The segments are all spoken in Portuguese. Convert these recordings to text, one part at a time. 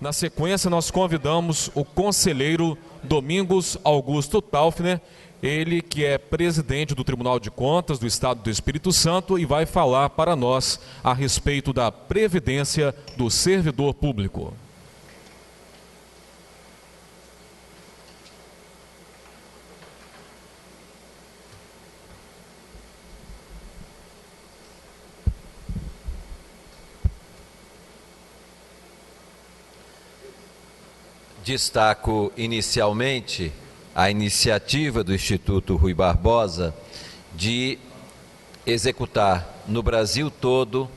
Na sequência, nós convidamos o conselheiro Domingos Augusto Taufner, ele que é presidente do Tribunal de Contas do Estado do Espírito Santo e vai falar para nós a respeito da previdência do servidor público. Destaco inicialmente a iniciativa do Instituto Rui Barbosa de executar no Brasil todo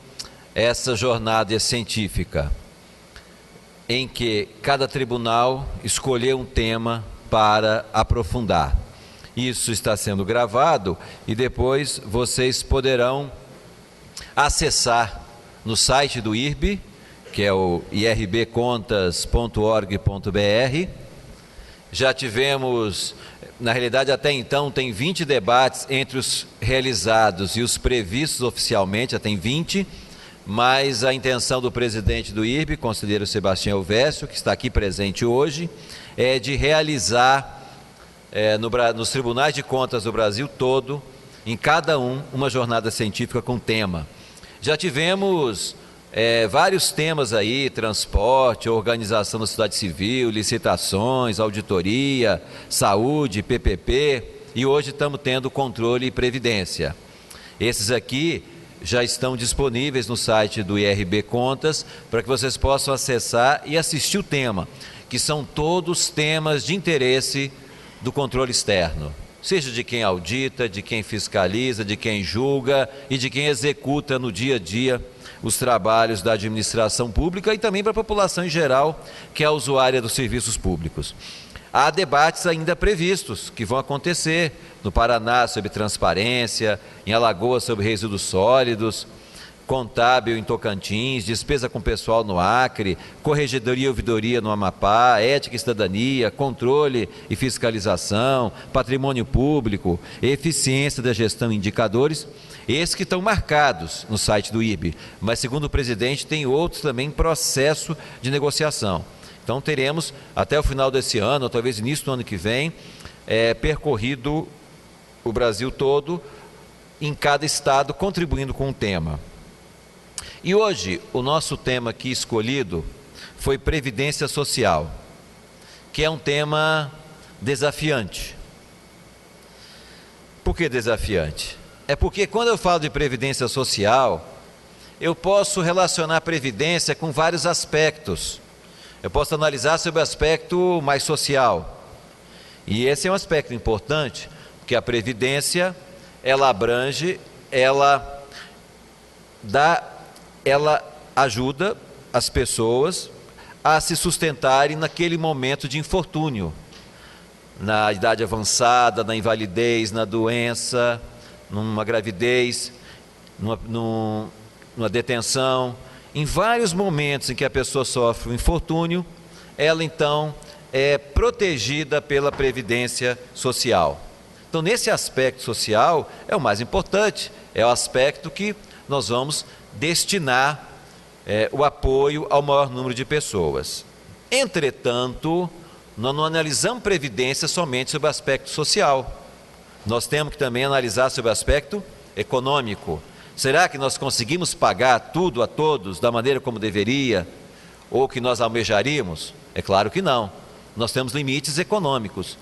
essa jornada científica, em que cada tribunal escolheu um tema para aprofundar. Isso está sendo gravado e depois vocês poderão acessar no site do IRB, que é o irbcontas.org.br. Já tivemos, na realidade até então, tem 20 debates entre os realizados e os previstos oficialmente, já tem 20, mas a intenção do presidente do IRB, conselheiro Sebastião Elvésio, que está aqui presente hoje, é de realizar nos tribunais de contas do Brasil todo, em cada uma jornada científica com tema. Já tivemos vários temas aí: transporte, organização da sociedade civil, licitações, auditoria, saúde, PPP, e hoje estamos tendo controle e previdência. Esses aqui já estão disponíveis no site do IRB Contas para que vocês possam acessar e assistir o tema, que são todos temas de interesse do controle externo, seja de quem audita, de quem fiscaliza, de quem julga e de quem executa no dia a dia os trabalhos da administração pública e também para a população em geral, que é a usuária dos serviços públicos. Há debates ainda previstos, que vão acontecer no Paraná sobre transparência, em Alagoas sobre resíduos sólidos, contábil em Tocantins, despesa com pessoal no Acre, corregedoria e ouvidoria no Amapá, ética e cidadania, controle e fiscalização, patrimônio público, eficiência da gestão e indicadores. Esses que estão marcados no site do IRB, mas segundo o presidente tem outros também em processo de negociação. Então teremos até o final desse ano, ou talvez início do ano que vem, percorrido o Brasil todo, em cada estado contribuindo com um tema. E hoje o nosso tema aqui escolhido foi Previdência Social, que é um tema desafiante. Por que desafiante? É porque quando eu falo de previdência social, eu posso relacionar a previdência com vários aspectos. Eu posso analisar sobre o aspecto mais social. E esse é um aspecto importante, porque a previdência, ela abrange, ela ajuda as pessoas a se sustentarem naquele momento de infortúnio, na idade avançada, na invalidez, na doença, numa gravidez, numa detenção, em vários momentos em que a pessoa sofre um infortúnio, ela então é protegida pela previdência social. Então, nesse aspecto social, é o mais importante, é o aspecto que nós vamos destinar o apoio ao maior número de pessoas. Entretanto, nós não analisamos previdência somente sobre o aspecto social. Nós temos que também analisar sobre o aspecto econômico. Será que nós conseguimos pagar tudo a todos da maneira como deveria, ou que nós almejaríamos? É claro que não. Nós temos limites econômicos.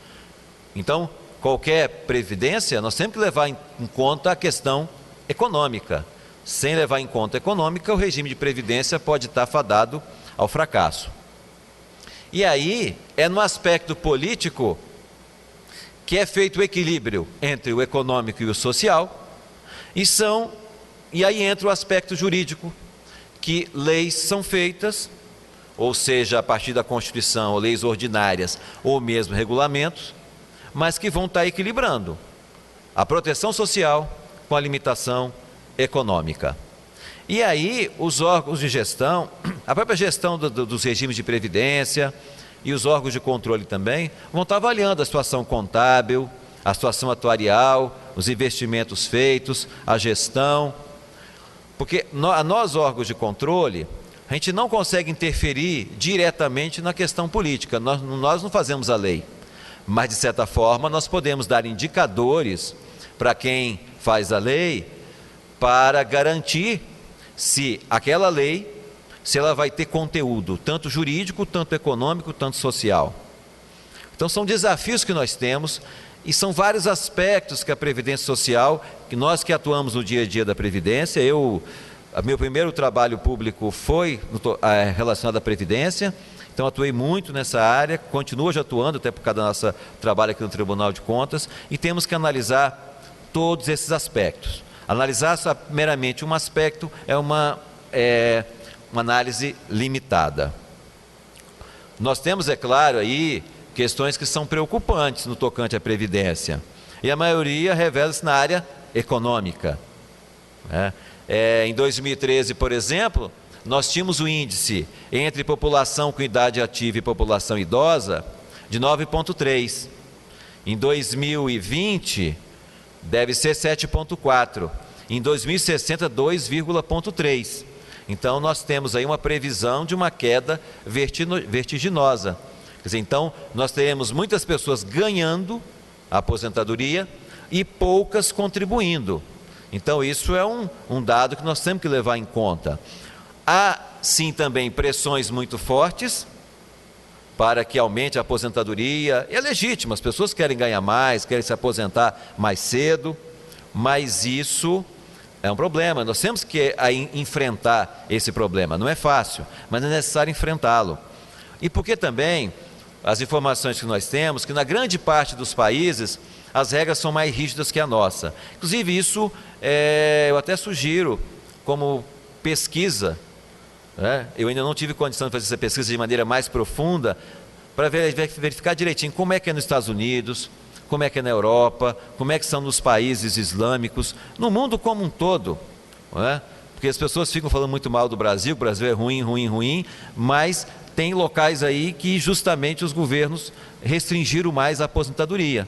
Então, qualquer previdência, nós temos que levar em conta a questão econômica. Sem levar em conta a econômica, o regime de previdência pode estar fadado ao fracasso. E aí, é no aspecto político que é feito o equilíbrio entre o econômico e o social, e aí entra o aspecto jurídico, que leis são feitas, ou seja, a partir da Constituição, ou leis ordinárias, ou mesmo regulamentos, mas que vão estar equilibrando a proteção social com a limitação econômica. E aí, os órgãos de gestão, a própria gestão dos regimes de previdência, e os órgãos de controle também vão estar avaliando a situação contábil, a situação atuarial, os investimentos feitos, a gestão. Porque nós, órgãos de controle, A gente não consegue interferir diretamente na questão política, nós não fazemos a lei, mas de certa forma nós podemos dar indicadores para quem faz a lei para garantir se aquela lei, se ela vai ter conteúdo, tanto jurídico, tanto econômico, tanto social. Então são desafios que nós temos e são vários aspectos que a Previdência Social, que nós que atuamos no dia a dia da Previdência, meu primeiro trabalho público foi relacionado à Previdência, então atuei muito nessa área, continuo já atuando, até por causa do nosso trabalho aqui no Tribunal de Contas, e temos que analisar todos esses aspectos. Analisar só meramente um aspecto é uma análise limitada. Nós temos, é claro, aí questões que são preocupantes no tocante à Previdência, e a maioria revela-se na área econômica, né? Em 2013, por exemplo, nós tínhamos o índice entre população com idade ativa e população idosa de 9,3. Em 2020, deve ser 7,4. Em 2060, 2,3. Então, nós temos aí uma previsão de uma queda vertiginosa. Quer dizer, então, nós teremos muitas pessoas ganhando a aposentadoria e poucas contribuindo. Então, isso é um dado que nós temos que levar em conta. Há, sim, também pressões muito fortes para que aumente a aposentadoria. É legítimo, as pessoas querem ganhar mais, querem se aposentar mais cedo, mas isso é um problema. Nós temos que enfrentar esse problema. Não é fácil, mas é necessário enfrentá-lo. E porque também as informações que nós temos, que na grande parte dos países as regras são mais rígidas que a nossa. Inclusive isso eu até sugiro como pesquisa, né? Eu ainda não tive condição de fazer essa pesquisa de maneira mais profunda, para verificar direitinho como é que é nos Estados Unidos, como é que é na Europa, como é que são nos países islâmicos, no mundo como um todo, né? Porque as pessoas ficam falando muito mal do Brasil, o Brasil é ruim, ruim, ruim, mas tem locais aí que justamente os governos restringiram mais a aposentadoria.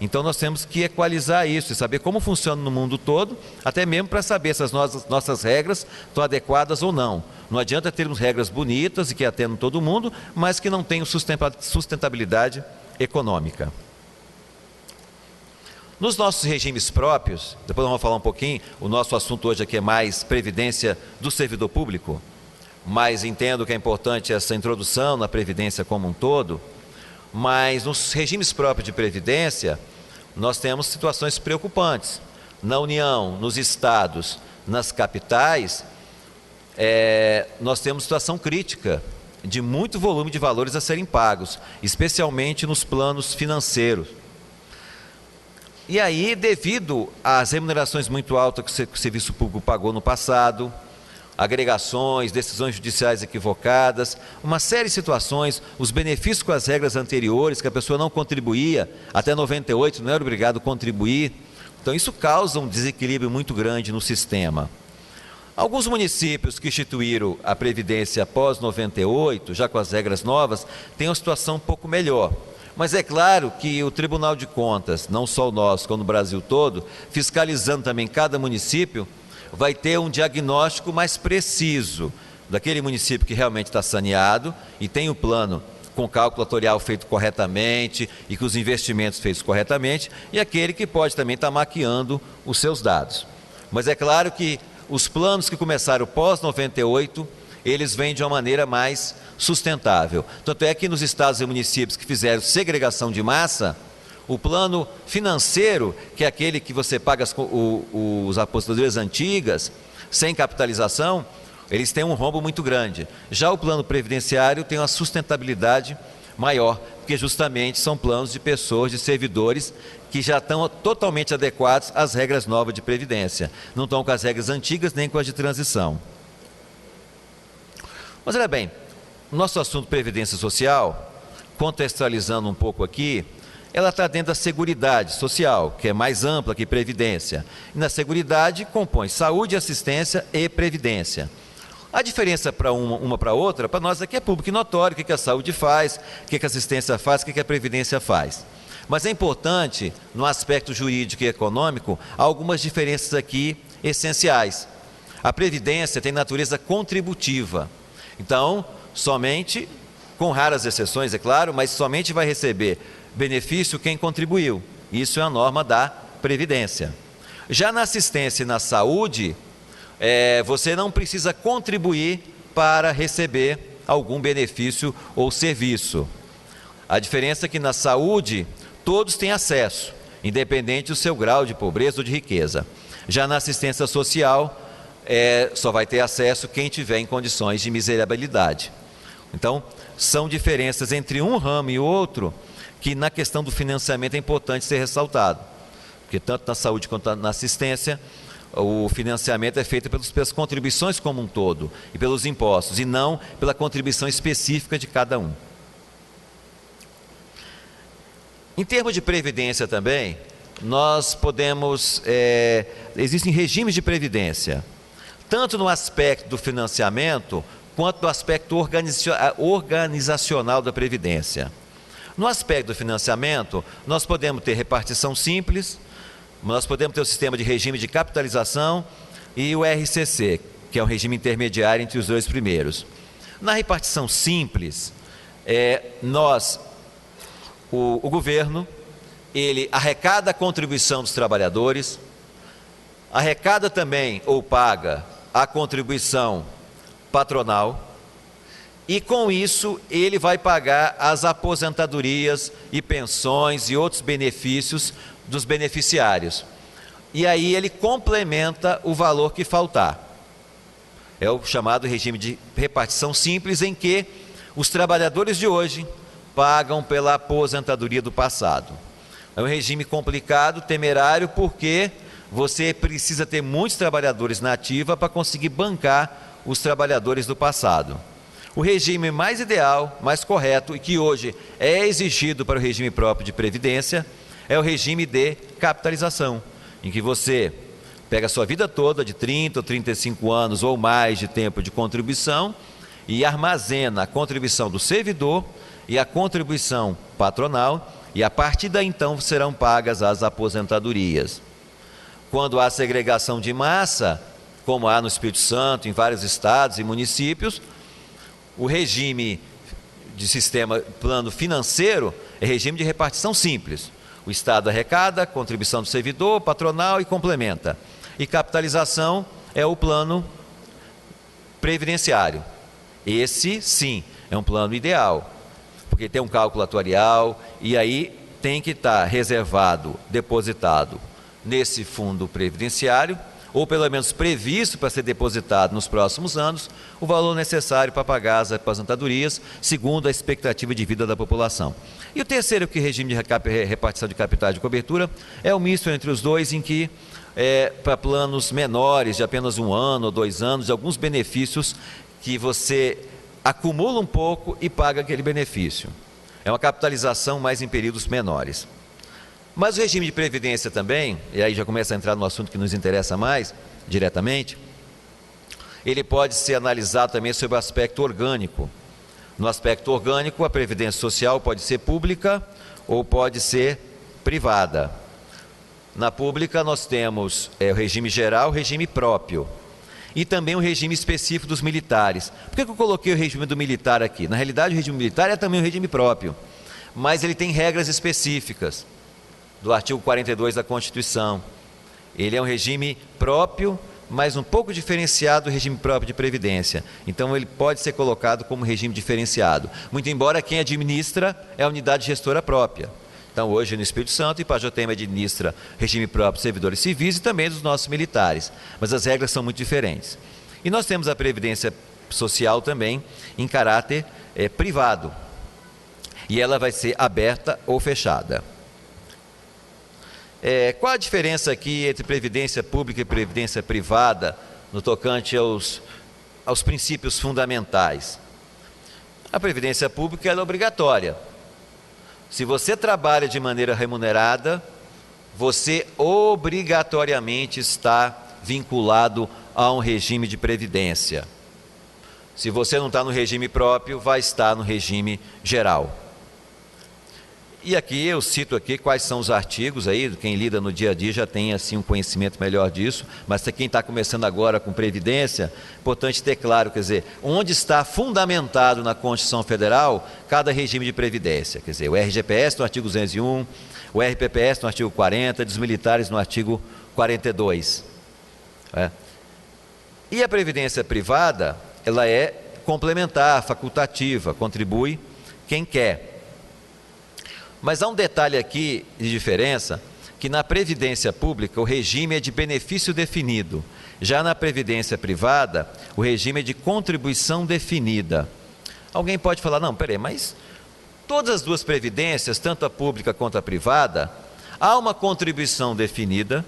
Então nós temos que equalizar isso e saber como funciona no mundo todo, até mesmo para saber se as nossas regras estão adequadas ou não. Não adianta termos regras bonitas e que atendam todo mundo, mas que não tenham sustentabilidade econômica. Nos nossos regimes próprios, depois nós vamos falar um pouquinho, o nosso assunto hoje aqui é mais previdência do servidor público, mas entendo que é importante essa introdução na previdência como um todo. Mas nos regimes próprios de previdência, nós temos situações preocupantes. Na União, nos estados, nas capitais, nós temos situação crítica de muito volume de valores a serem pagos, especialmente nos planos financeiros. E aí, devido às remunerações muito altas que o serviço público pagou no passado, agregações, decisões judiciais equivocadas, uma série de situações, os benefícios com as regras anteriores, que a pessoa não contribuía, até 98 não era obrigado a contribuir. Então isso causa um desequilíbrio muito grande no sistema. Alguns municípios que instituíram a Previdência após 98, já com as regras novas, têm uma situação um pouco melhor. Mas é claro que o Tribunal de Contas, não só o nosso, como no Brasil todo, fiscalizando também cada município, vai ter um diagnóstico mais preciso daquele município que realmente está saneado e tem o plano com cálculo atuarial feito corretamente e com os investimentos feitos corretamente, e aquele que pode também estar maquiando os seus dados. Mas é claro que os planos que começaram pós-98, eles vêm de uma maneira mais sustentável. Tanto é que nos estados e municípios que fizeram segregação de massa, o plano financeiro, que é aquele que você paga as aposentadorias antigas, sem capitalização, eles têm um rombo muito grande. Já o plano previdenciário tem uma sustentabilidade maior, porque justamente são planos de pessoas, de servidores, que já estão totalmente adequados às regras novas de previdência. Não estão com as regras antigas nem com as de transição. Mas olha bem, o nosso assunto previdência social, contextualizando um pouco aqui, ela está dentro da Seguridade Social, que é mais ampla que Previdência. E na Seguridade compõe saúde, assistência e Previdência. A diferença para uma para outra, para nós aqui é público e notório, o que a saúde faz, o que a assistência faz, o que a Previdência faz. Mas é importante, no aspecto jurídico e econômico, algumas diferenças aqui essenciais. A Previdência tem natureza contributiva. Então, somente, com raras exceções, é claro, mas somente vai receber benefício quem contribuiu. Isso é a norma da Previdência. Já na assistência e na saúde, você não precisa contribuir para receber algum benefício ou serviço. A diferença é que na saúde, todos têm acesso, independente do seu grau de pobreza ou de riqueza. Já na assistência social, só vai ter acesso quem tiver em condições de miserabilidade. Então, são diferenças entre um ramo e outro que na questão do financiamento é importante ser ressaltado. Porque tanto na saúde quanto na assistência, o financiamento é feito pelas contribuições como um todo e pelos impostos, e não pela contribuição específica de cada um. Em termos de previdência também, nós podemos, existem regimes de previdência, tanto no aspecto do financiamento, quanto no aspecto organizacional da previdência. No aspecto do financiamento, nós podemos ter repartição simples, nós podemos ter o sistema de regime de capitalização e o RCC, que é um regime intermediário entre os dois primeiros. Na repartição simples, o governo, ele arrecada a contribuição dos trabalhadores, arrecada também ou paga a contribuição patronal, e com isso ele vai pagar as aposentadorias e pensões e outros benefícios dos beneficiários. E aí ele complementa o valor que faltar. É o chamado regime de repartição simples, em que os trabalhadores de hoje pagam pela aposentadoria do passado. É um regime complicado, temerário, porque você precisa ter muitos trabalhadores na ativa para conseguir bancar os trabalhadores do passado. O regime mais ideal, mais correto e que hoje é exigido para o regime próprio de previdência é o regime de capitalização, em que você pega a sua vida toda de 30 ou 35 anos ou mais de tempo de contribuição e armazena a contribuição do servidor e a contribuição patronal, e a partir daí então serão pagas as aposentadorias. Quando há segregação de massa, como há no Espírito Santo, em vários estados e municípios, o regime de sistema plano financeiro é regime de repartição simples. O Estado arrecada, contribuição do servidor, patronal e complementa. E capitalização é o plano previdenciário. Esse, sim, é um plano ideal, porque tem um cálculo atuarial e aí tem que estar reservado, depositado nesse fundo previdenciário, ou pelo menos previsto para ser depositado nos próximos anos, o valor necessário para pagar as aposentadorias, segundo a expectativa de vida da população. E o terceiro, que é o regime de repartição de capitais de cobertura, é o misto entre os dois, em que, para planos menores, de apenas 1 ano ou 2 anos, de alguns benefícios que você acumula um pouco e paga aquele benefício. É uma capitalização mais em períodos menores. Mas o regime de previdência também, e aí já começa a entrar no assunto que nos interessa mais, diretamente, ele pode ser analisado também sobre o aspecto orgânico. No aspecto orgânico, a previdência social pode ser pública ou pode ser privada. Na pública nós temos o regime geral, o regime próprio, e também o regime específico dos militares. Por que eu coloquei o regime do militar aqui? Na realidade, o regime militar é também um regime próprio, mas ele tem regras específicas do artigo 42 da Constituição. Ele é um regime próprio, mas um pouco diferenciado do regime próprio de previdência. Então ele pode ser colocado como regime diferenciado, muito embora quem administra é a unidade gestora própria. Então hoje no Espírito Santo, Ipajotema administra regime próprio de servidores civis e também dos nossos militares, mas as regras são muito diferentes. E nós temos a previdência social também em caráter privado, e ela vai ser aberta ou fechada. Qual a diferença aqui entre previdência pública e previdência privada no tocante aos princípios fundamentais? A previdência pública ela é obrigatória. Se você trabalha de maneira remunerada, você obrigatoriamente está vinculado a um regime de previdência. Se você não está no regime próprio, vai estar no regime geral. E aqui eu cito aqui quais são os artigos aí, quem lida no dia a dia já tem assim um conhecimento melhor disso, mas quem está começando agora com previdência, importante ter claro, quer dizer, onde está fundamentado na Constituição Federal cada regime de previdência, quer dizer, o RGPS no artigo 201, o RPPS no artigo 40, dos militares no artigo 42. E a previdência privada, ela é complementar, facultativa, contribui quem quer. Mas há um detalhe aqui de diferença, que na previdência pública o regime é de benefício definido. Já na previdência privada, o regime é de contribuição definida. Alguém pode falar, não, peraí, mas todas as duas previdências, tanto a pública quanto a privada, há uma contribuição definida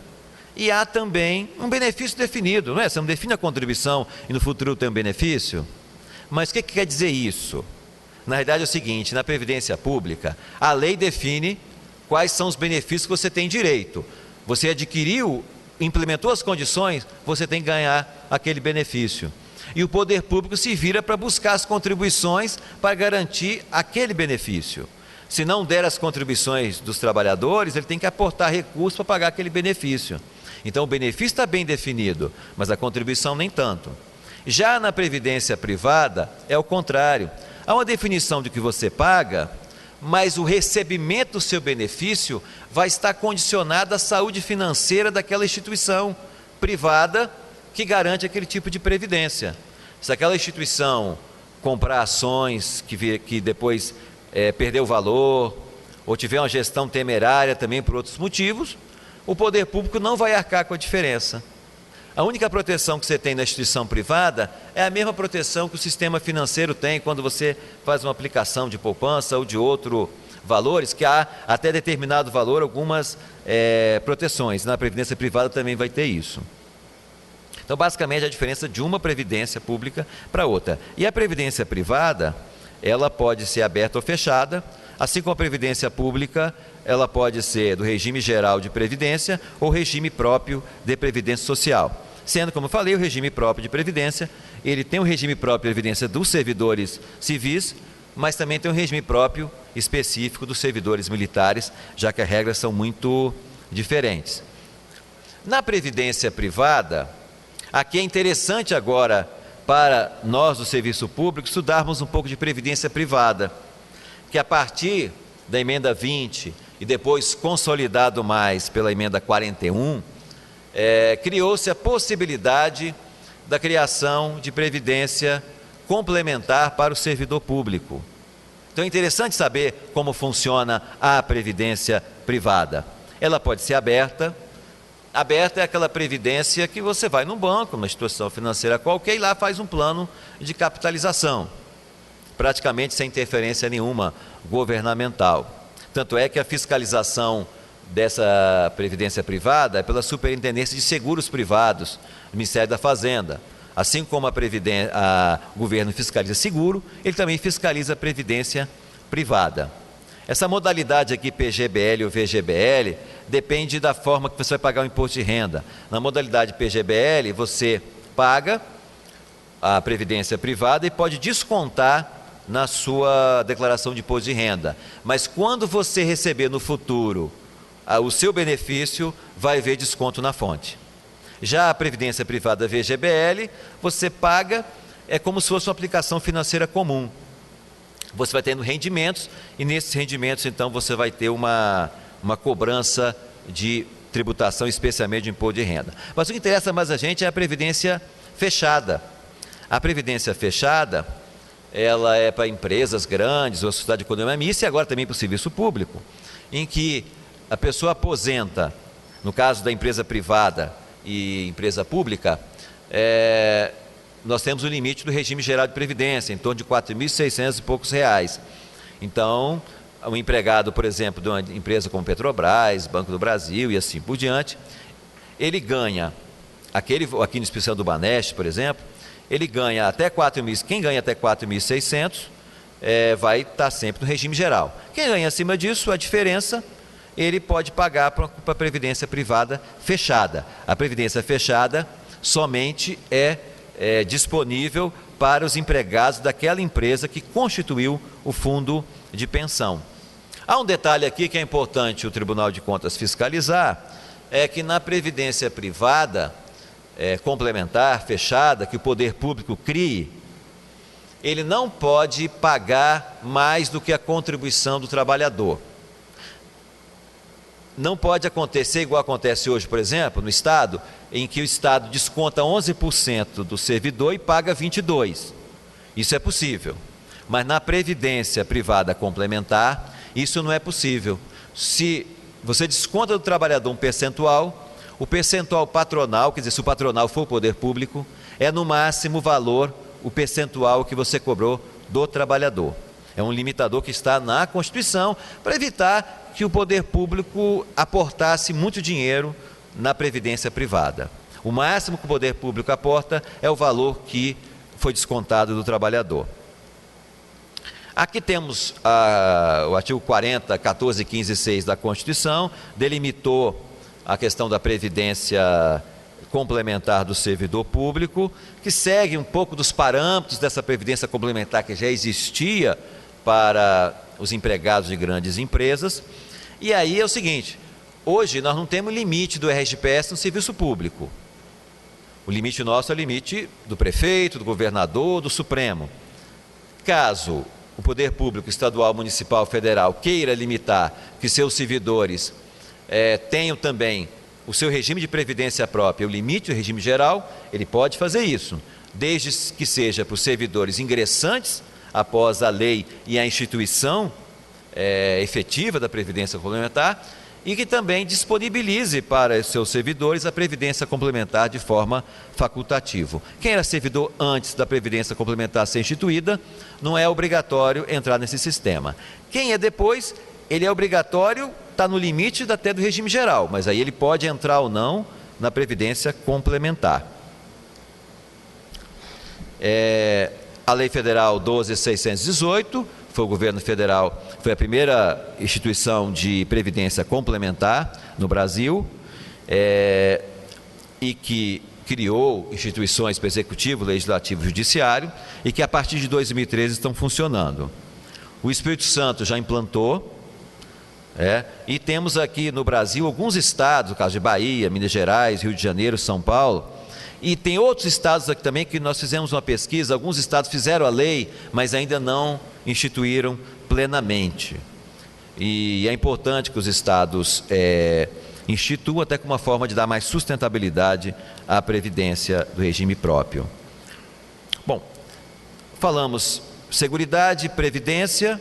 e há também um benefício definido, não é? Você não define a contribuição e no futuro tem um benefício? Mas o que quer dizer isso? Na realidade é o seguinte, na previdência pública, a lei define quais são os benefícios que você tem direito. Você adquiriu, implementou as condições, você tem que ganhar aquele benefício. E o poder público se vira para buscar as contribuições para garantir aquele benefício. Se não der as contribuições dos trabalhadores, ele tem que aportar recursos para pagar aquele benefício. Então o benefício está bem definido, mas a contribuição nem tanto. Já na previdência privada é o contrário. Há uma definição de que você paga, mas o recebimento do seu benefício vai estar condicionado à saúde financeira daquela instituição privada que garante aquele tipo de previdência. Se aquela instituição comprar ações que depois perdeu valor, ou tiver uma gestão temerária também por outros motivos, o poder público não vai arcar com a diferença. A única proteção que você tem na instituição privada é a mesma proteção que o sistema financeiro tem quando você faz uma aplicação de poupança ou de outros valores, que há até determinado valor algumas proteções. Na previdência privada também vai ter isso. Então, basicamente, a diferença de uma previdência pública para outra. E a previdência privada, ela pode ser aberta ou fechada, assim como a previdência pública, ela pode ser do regime geral de previdência ou regime próprio de previdência social. Sendo, como eu falei, o regime próprio de previdência, ele tem o regime próprio de previdência dos servidores civis, mas também tem um regime próprio específico dos servidores militares, já que as regras são muito diferentes. Na previdência privada, aqui é interessante agora para nós do serviço público estudarmos um pouco de previdência privada, que a partir da emenda 20 e depois consolidado mais pela emenda 41, criou-se a possibilidade da criação de previdência complementar para o servidor público. Então é interessante saber como funciona a previdência privada. Ela pode ser aberta. Aberta é aquela previdência que você vai num banco, numa instituição financeira qualquer, e lá faz um plano de capitalização, praticamente sem interferência nenhuma governamental. Tanto é que a fiscalização dessa previdência privada é pela Superintendência de Seguros Privados, do Ministério da Fazenda. Assim como o governo fiscaliza seguro, ele também fiscaliza a previdência privada. Essa modalidade aqui, PGBL ou VGBL, depende da forma que você vai pagar o imposto de renda. Na modalidade PGBL, você paga a previdência privada e pode descontar na sua declaração de imposto de renda. Mas quando você receber no futuro o seu benefício, vai haver desconto na fonte. Já a previdência privada VGBL, você paga, é como se fosse uma aplicação financeira comum. Você vai tendo rendimentos e nesses rendimentos, então, você vai ter uma cobrança de tributação, especialmente de imposto de renda. Mas o que interessa mais a gente é a previdência fechada. A previdência fechada, ela é para empresas grandes ou sociedade de economia mista e agora também para o serviço público, em que a pessoa aposenta, no caso da empresa privada e empresa pública, nós temos o limite do regime geral de previdência, em torno de R$ 4.600 e poucos reais. Então, um empregado, por exemplo, de uma empresa como Petrobras, Banco do Brasil e assim por diante, ele ganha, aqui no especial do Banesp, por exemplo, ele ganha até 4.000, quem ganha até 4.600 vai estar sempre no regime geral. Quem ganha acima disso, a diferença, ele pode pagar para a previdência privada fechada. A previdência fechada somente é disponível para os empregados daquela empresa que constituiu o fundo de pensão. Há um detalhe aqui que é importante o Tribunal de Contas fiscalizar, é que na previdência privada, complementar, fechada, que o poder público crie, ele não pode pagar mais do que a contribuição do trabalhador. Não pode acontecer igual acontece hoje, por exemplo, no Estado, em que o Estado desconta 11% do servidor e paga 22%. Isso é possível. Mas na previdência privada complementar, isso não é possível. Se você desconta do trabalhador um percentual, o percentual patronal, quer dizer, se o patronal for o poder público, é no máximo o valor, o percentual que você cobrou do trabalhador. É um limitador que está na Constituição para evitar que o poder público aportasse muito dinheiro na previdência privada. O máximo que o poder público aporta é o valor que foi descontado do trabalhador. Aqui temos o artigo 40, 14, 15 e 6 da Constituição, delimitou a questão da previdência complementar do servidor público, que segue um pouco dos parâmetros dessa previdência complementar que já existia para os empregados de grandes empresas. E aí é o seguinte, hoje nós não temos limite do RGPS no serviço público. O limite nosso é o limite do prefeito, do governador, do Supremo. Caso o poder público estadual, municipal, federal queira limitar que seus servidores tenham também o seu regime de previdência própria, o limite do regime geral, ele pode fazer isso, desde que seja para os servidores ingressantes após a lei e a instituição efetiva da previdência complementar, e que também disponibilize para os seus servidores a previdência complementar de forma facultativa. Quem era servidor antes da previdência complementar ser instituída, não é obrigatório entrar nesse sistema. Quem é depois, ele é obrigatório, está no limite até do regime geral, mas aí ele pode entrar ou não na previdência complementar. A Lei Federal 12.618, foi o governo federal, foi a primeira instituição de previdência complementar no Brasil, e que criou instituições para executivo, legislativo e judiciário, e que a partir de 2013 estão funcionando. O Espírito Santo já implantou, e temos aqui no Brasil alguns estados, no caso de Bahia, Minas Gerais, Rio de Janeiro, São Paulo, e tem outros estados aqui também que nós fizemos uma pesquisa, alguns estados fizeram a lei, mas ainda não instituíram plenamente. E é importante que os estados instituam até como uma forma de dar mais sustentabilidade à previdência do regime próprio. Bom, falamos seguridade, previdência,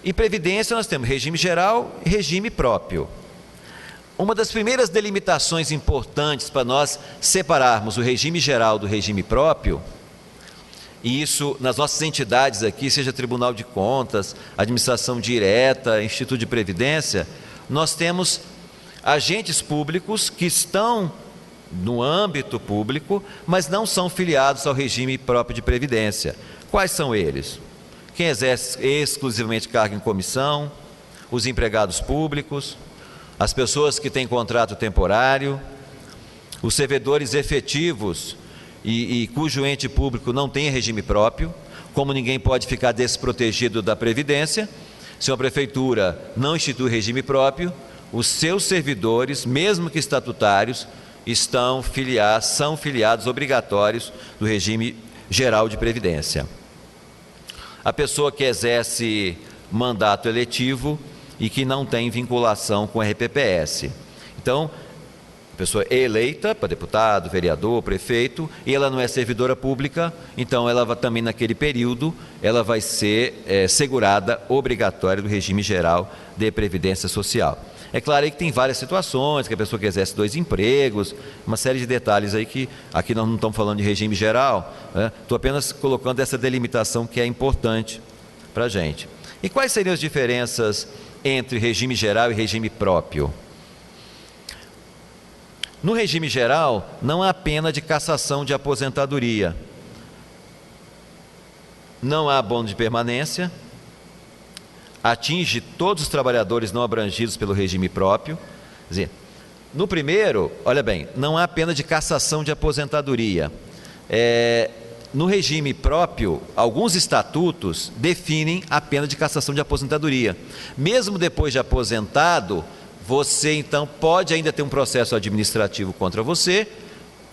e previdência nós temos regime geral e regime próprio. Uma das primeiras delimitações importantes para nós separarmos o regime geral do regime próprio, e isso nas nossas entidades aqui, seja Tribunal de Contas, Administração Direta, Instituto de Previdência, nós temos agentes públicos que estão no âmbito público, mas não são filiados ao regime próprio de previdência. Quais são eles? Quem exerce exclusivamente cargo em comissão, os empregados públicos, as pessoas que têm contrato temporário, os servidores efetivos e cujo ente público não tem regime próprio, como ninguém pode ficar desprotegido da Previdência, se uma prefeitura não institui regime próprio, os seus servidores, mesmo que estatutários, são filiados obrigatórios do regime geral de Previdência. A pessoa que exerce mandato eletivo e que não tem vinculação com o RPPS. Então, a pessoa é eleita para deputado, vereador, prefeito, e ela não é servidora pública, então ela vai, também naquele período, ela vai ser segurada obrigatória do regime geral de Previdência Social. É claro aí que tem várias situações, que a pessoa que exerce 2 empregos, uma série de detalhes aí que aqui nós não estamos falando de regime geral, estou apenas colocando essa delimitação que é importante para a gente. E quais seriam as diferenças entre regime geral e regime próprio? No regime geral, não há pena de cassação de aposentadoria, não há bônus de permanência, atinge todos os trabalhadores não abrangidos pelo regime próprio. Quer dizer, no primeiro, olha bem, não há pena de cassação de aposentadoria. no regime próprio, alguns estatutos definem a pena de cassação de aposentadoria. Mesmo depois de aposentado, você então pode ainda ter um processo administrativo contra você,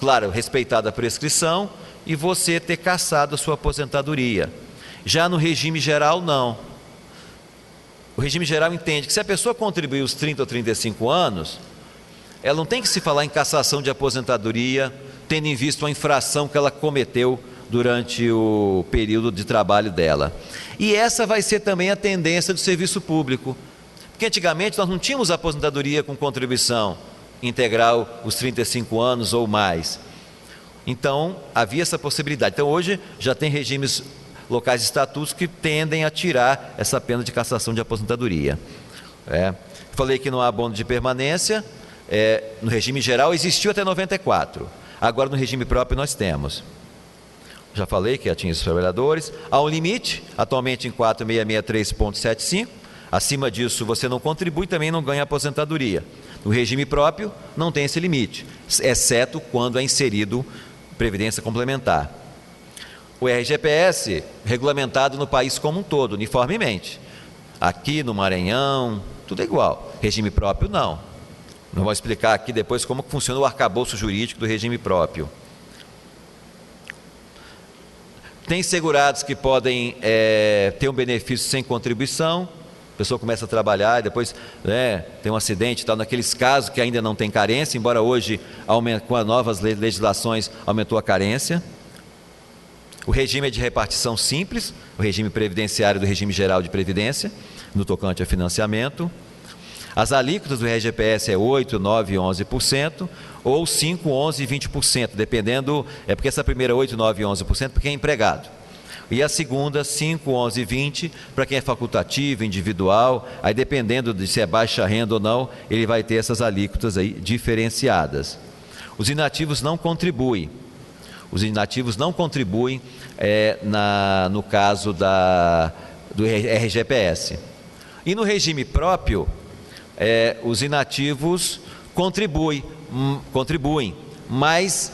claro, respeitada a prescrição, e você ter cassado a sua aposentadoria. Já no regime geral, não. O regime geral entende que se a pessoa contribuir os 30 ou 35 anos, ela não tem que se falar em cassação de aposentadoria, tendo em vista uma infração que ela cometeu durante o período de trabalho dela. E essa vai ser também a tendência do serviço público. Porque antigamente nós não tínhamos aposentadoria com contribuição integral os 35 anos ou mais. Então, havia essa possibilidade. Então, hoje já tem regimes locais de estatutos que tendem a tirar essa pena de cassação de aposentadoria. Falei que não há abono de permanência. No regime geral existiu até 94. Agora, no regime próprio, nós temos. Já falei que atinge os trabalhadores. Há um limite, atualmente em 4663,75. Acima disso, você não contribui, também não ganha aposentadoria. No regime próprio, não tem esse limite, exceto quando é inserido previdência complementar. O RGPS, regulamentado no país como um todo, uniformemente. Aqui no Maranhão, tudo é igual. Regime próprio, não. Não vou explicar aqui depois como funciona o arcabouço jurídico do regime próprio. Tem segurados que podem ter um benefício sem contribuição. A pessoa começa a trabalhar e depois tem um acidente e tal, naqueles casos que ainda não tem carência, embora hoje, com as novas legislações, aumentou a carência. O regime é de repartição simples, o regime previdenciário do regime geral de previdência, no tocante a financiamento. As alíquotas do RGPS é 8%, 9% e 11%, ou 5%, 11% e 20%, dependendo, porque essa primeira 8%, 9% e 11% porque é empregado. E a segunda, 5%, 11% e 20%, para quem é facultativo, individual, aí dependendo de se é baixa renda ou não, ele vai ter essas alíquotas aí diferenciadas. Os inativos não contribuem. Os inativos não contribuem no caso do RGPS. E no regime próprio, os inativos contribuem, mas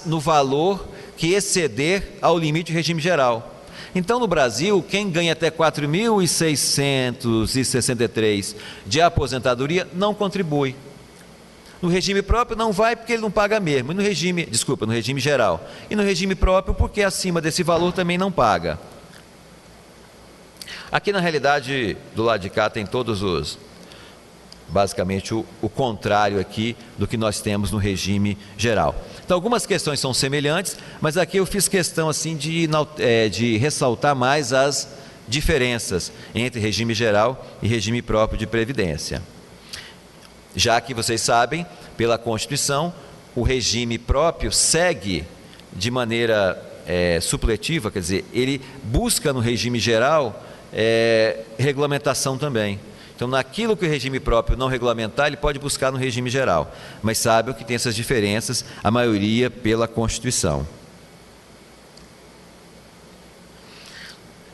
no valor que exceder ao limite do regime geral. Então, no Brasil, quem ganha até 4.663 de aposentadoria não contribui. No regime próprio não vai porque ele não paga mesmo. No regime geral. E no regime próprio porque acima desse valor também não paga. Aqui na realidade, do lado de cá tem basicamente o contrário aqui do que nós temos no regime geral. Então, algumas questões são semelhantes, mas aqui eu fiz questão assim de ressaltar mais as diferenças entre regime geral e regime próprio de previdência. Já que vocês sabem, pela Constituição, o regime próprio segue de maneira supletiva, quer dizer, ele busca no regime geral regulamentação também. Então, naquilo que o regime próprio não regulamentar, ele pode buscar no regime geral. Mas sabe que tem essas diferenças, a maioria pela Constituição.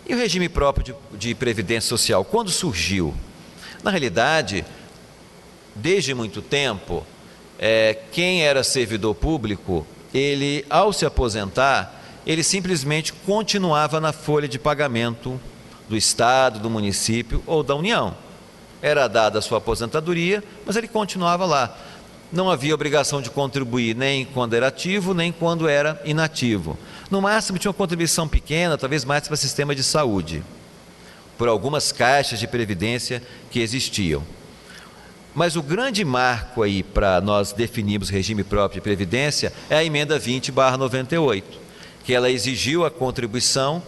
E o regime próprio de previdência social, quando surgiu? Na realidade, desde muito tempo, quem era servidor público, ele, ao se aposentar, ele simplesmente continuava na folha de pagamento do Estado, do município ou da União. Era dada a sua aposentadoria, mas ele continuava lá. Não havia obrigação de contribuir nem quando era ativo, nem quando era inativo. No máximo tinha uma contribuição pequena, talvez mais para o sistema de saúde, por algumas caixas de previdência que existiam. Mas o grande marco aí para nós definirmos regime próprio de previdência é a emenda 20/98, que ela exigiu a contribuição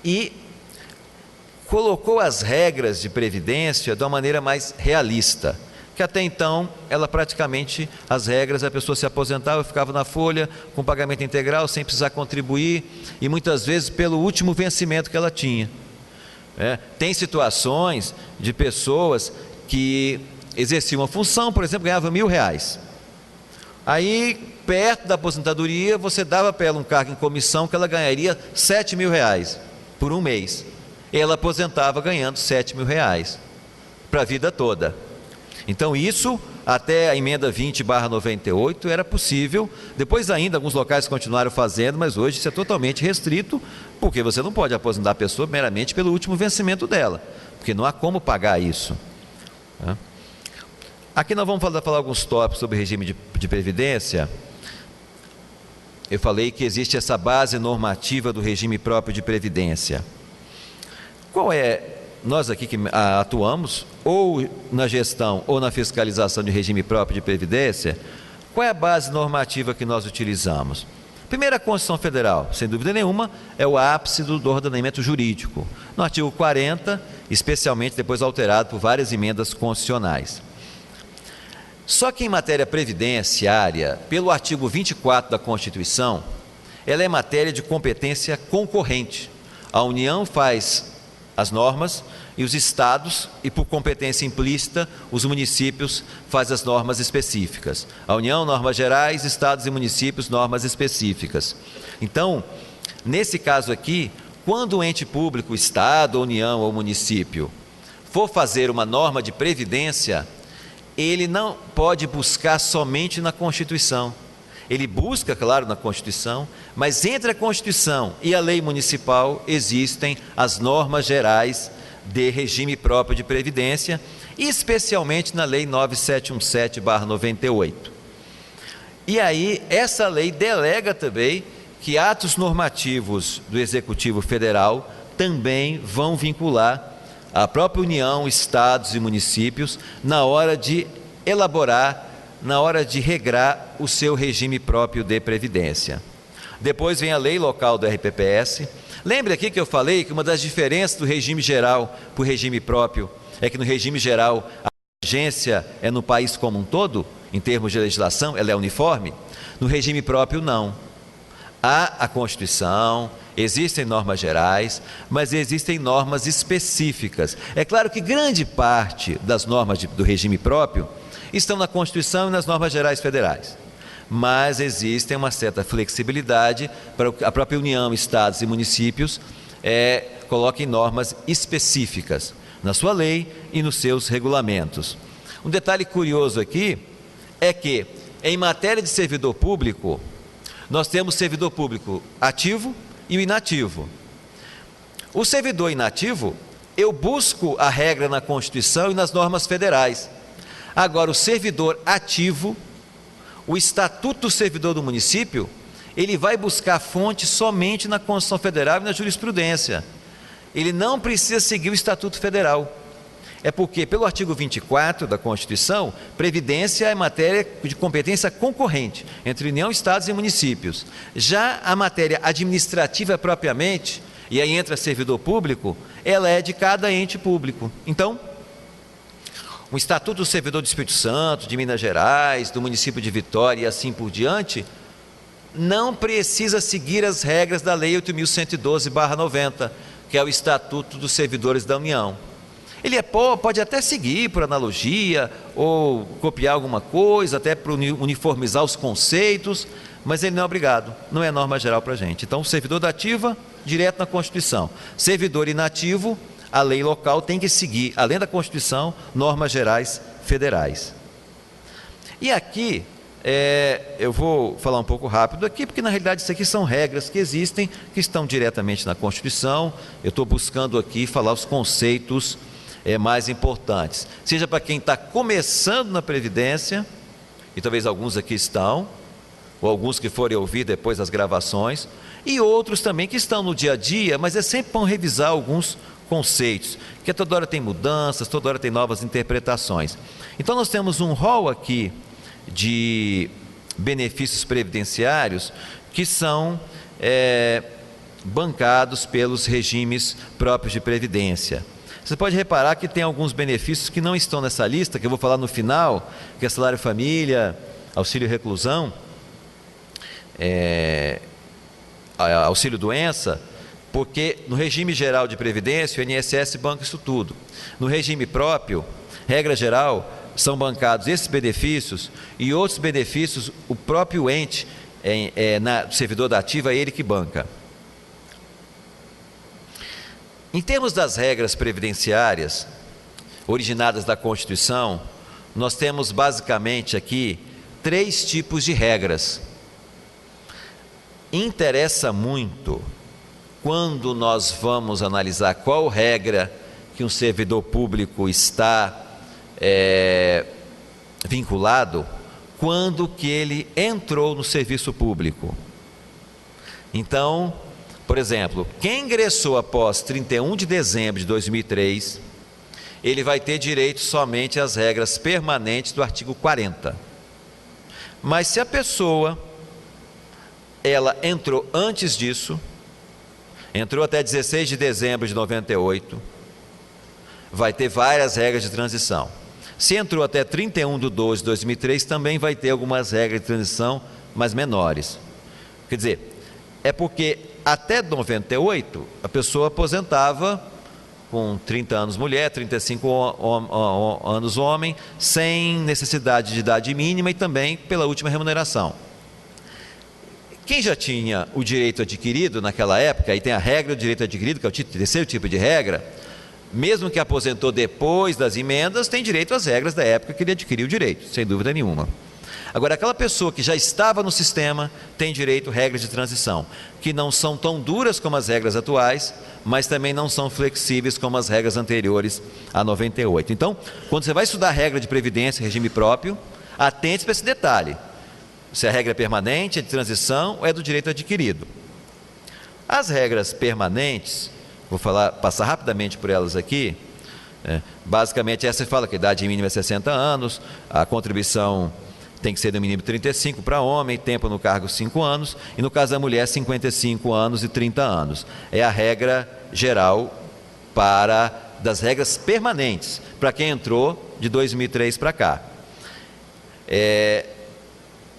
e colocou as regras de previdência de uma maneira mais realista, que até então, ela praticamente, as regras, a pessoa se aposentava, ficava na folha, com pagamento integral, sem precisar contribuir, e muitas vezes pelo último vencimento que ela tinha. Tem situações de pessoas que exerciam uma função, por exemplo, ganhava R$1.000. Aí, perto da aposentadoria, você dava para ela um cargo em comissão que ela ganharia R$7.000 por um mês. Ela aposentava ganhando R$7.000 para a vida toda. Então, isso até a emenda 20/98 era possível, depois ainda alguns locais continuaram fazendo, mas hoje isso é totalmente restrito, porque você não pode aposentar a pessoa meramente pelo último vencimento dela, porque não há como pagar isso. Aqui nós vamos falar alguns tópicos sobre regime de previdência. Eu falei que existe essa base normativa do regime próprio de previdência. Qual é, nós aqui que atuamos, ou na gestão ou na fiscalização de regime próprio de previdência, qual é a base normativa que nós utilizamos? Primeiro, a Constituição Federal, sem dúvida nenhuma, é o ápice do ordenamento jurídico. No artigo 40, especialmente depois alterado por várias emendas constitucionais. Só que em matéria previdenciária, pelo artigo 24 da Constituição, ela é matéria de competência concorrente. A União faz as normas e os estados, e por competência implícita, os municípios fazem as normas específicas. A União, normas gerais, estados e municípios, normas específicas. Então, nesse caso aqui, quando o ente público, estado, União ou município, for fazer uma norma de previdência, ele não pode buscar somente na Constituição. Ele busca, claro, na Constituição, mas entre a Constituição e a lei municipal existem as normas gerais de regime próprio de previdência, especialmente na lei 9717/98. E aí, essa lei delega também que atos normativos do Executivo Federal também vão vincular a própria União, estados e municípios na hora de elaborar, na hora de regrar o seu regime próprio de previdência. Depois vem a lei local do RPPS. Lembre aqui que eu falei que uma das diferenças do regime geral para o regime próprio é que no regime geral a agência é no país como um todo, em termos de legislação, ela é uniforme. No regime próprio, não. Há a Constituição, existem normas gerais, mas existem normas específicas. É claro que grande parte das normas do regime próprio estão na Constituição e nas normas gerais federais, mas existe uma certa flexibilidade para a própria União, estados e municípios coloquem normas específicas na sua lei e nos seus regulamentos. Um detalhe curioso aqui é que, em matéria de servidor público, nós temos servidor público ativo e o inativo. O servidor inativo, eu busco a regra na Constituição e nas normas federais. Agora, o servidor ativo, o Estatuto do Servidor do Município, ele vai buscar fonte somente na Constituição Federal e na jurisprudência. Ele não precisa seguir o Estatuto Federal. É porque, pelo artigo 24 da Constituição, previdência é matéria de competência concorrente entre União, estados e municípios. Já a matéria administrativa propriamente, e aí entra servidor público, ela é de cada ente público. Então, o Estatuto do Servidor do Espírito Santo, de Minas Gerais, do município de Vitória e assim por diante, não precisa seguir as regras da Lei 8.112/90, que é o Estatuto dos Servidores da União. Ele pode até seguir por analogia, ou copiar alguma coisa, até para uniformizar os conceitos, mas ele não é obrigado, não é norma geral para a gente. Então, o servidor da ativa, direto na Constituição. Servidor inativo, a lei local tem que seguir, além da Constituição, normas gerais federais. E aqui, eu vou falar um pouco rápido aqui, porque na realidade isso aqui são regras que existem, que estão diretamente na Constituição. Eu estou buscando aqui falar os conceitos mais importantes, seja para quem está começando na Previdência, e talvez alguns aqui estão, ou alguns que forem ouvir depois das gravações, e outros também que estão no dia a dia, mas é sempre bom revisar alguns conceitos, porque toda hora tem mudanças, toda hora tem novas interpretações. Então nós temos um rol aqui de benefícios previdenciários que são bancados pelos regimes próprios de previdência. Você pode reparar que tem alguns benefícios que não estão nessa lista, que eu vou falar no final, que é salário família, auxílio reclusão, auxílio doença, porque no regime geral de previdência o INSS banca isso tudo. No regime próprio, regra geral, são bancados esses benefícios e outros benefícios, o próprio ente, servidor da ativa, é ele que banca. Em termos das regras previdenciárias, originadas da Constituição, nós temos basicamente aqui 3 tipos de regras. Interessa muito, quando nós vamos analisar qual regra que um servidor público está vinculado, quando que ele entrou no serviço público. Então, por exemplo, quem ingressou após 31 de dezembro de 2003, ele vai ter direito somente às regras permanentes do artigo 40. Mas se a pessoa, ela entrou antes disso, entrou até 16 de dezembro de 98, vai ter várias regras de transição. Se entrou até 31 de 12 de 2003, também vai ter algumas regras de transição, mas menores. Quer dizer, é porque até 98, a pessoa aposentava com 30 anos mulher, 35 anos homem, sem necessidade de idade mínima e também pela última remuneração. Quem já tinha o direito adquirido naquela época, aí tem a regra do direito adquirido, que é o terceiro tipo de regra, mesmo que aposentou depois das emendas, tem direito às regras da época que ele adquiriu o direito, sem dúvida nenhuma. Agora, aquela pessoa que já estava no sistema tem direito a regras de transição, que não são tão duras como as regras atuais, mas também não são flexíveis como as regras anteriores a 98. Então, quando você vai estudar a regra de previdência, regime próprio, atente para esse detalhe. Se a regra é permanente, é de transição ou é do direito adquirido. As regras permanentes, vou passar rapidamente por elas aqui. Basicamente, essa fala que a idade mínima é 60 anos, a contribuição tem que ser no mínimo 35 para homem, tempo no cargo 5 anos, e no caso da mulher 55 anos e 30 anos. É a regra geral das regras permanentes, para quem entrou de 2003 para cá.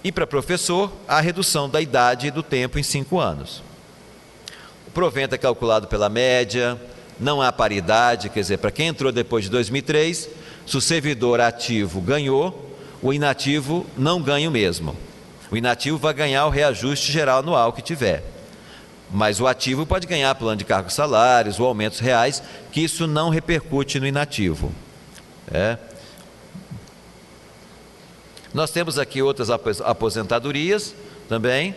E para professor, a redução da idade e do tempo em 5 anos. O provento é calculado pela média, não há paridade, quer dizer, para quem entrou depois de 2003, se o servidor ativo ganhou, o inativo não ganha o mesmo. O inativo vai ganhar o reajuste geral anual que tiver. Mas o ativo pode ganhar plano de cargos, salários ou aumentos reais, que isso não repercute no inativo. Nós temos aqui outras aposentadorias também,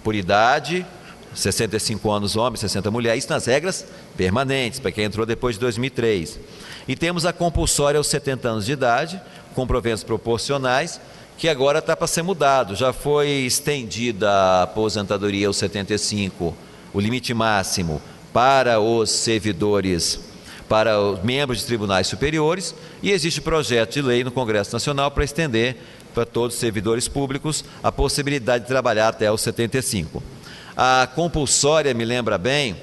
por idade, 65 anos homem, 60 mulher, isso nas regras permanentes, para quem entrou depois de 2003. E temos a compulsória aos 70 anos de idade, com proventos proporcionais, que agora está para ser mudado. Já foi estendida a aposentadoria aos 75, o limite máximo para os servidores, para os membros de tribunais superiores, e existe projeto de lei no Congresso Nacional para estender para todos os servidores públicos a possibilidade de trabalhar até os 75. A compulsória me lembra bem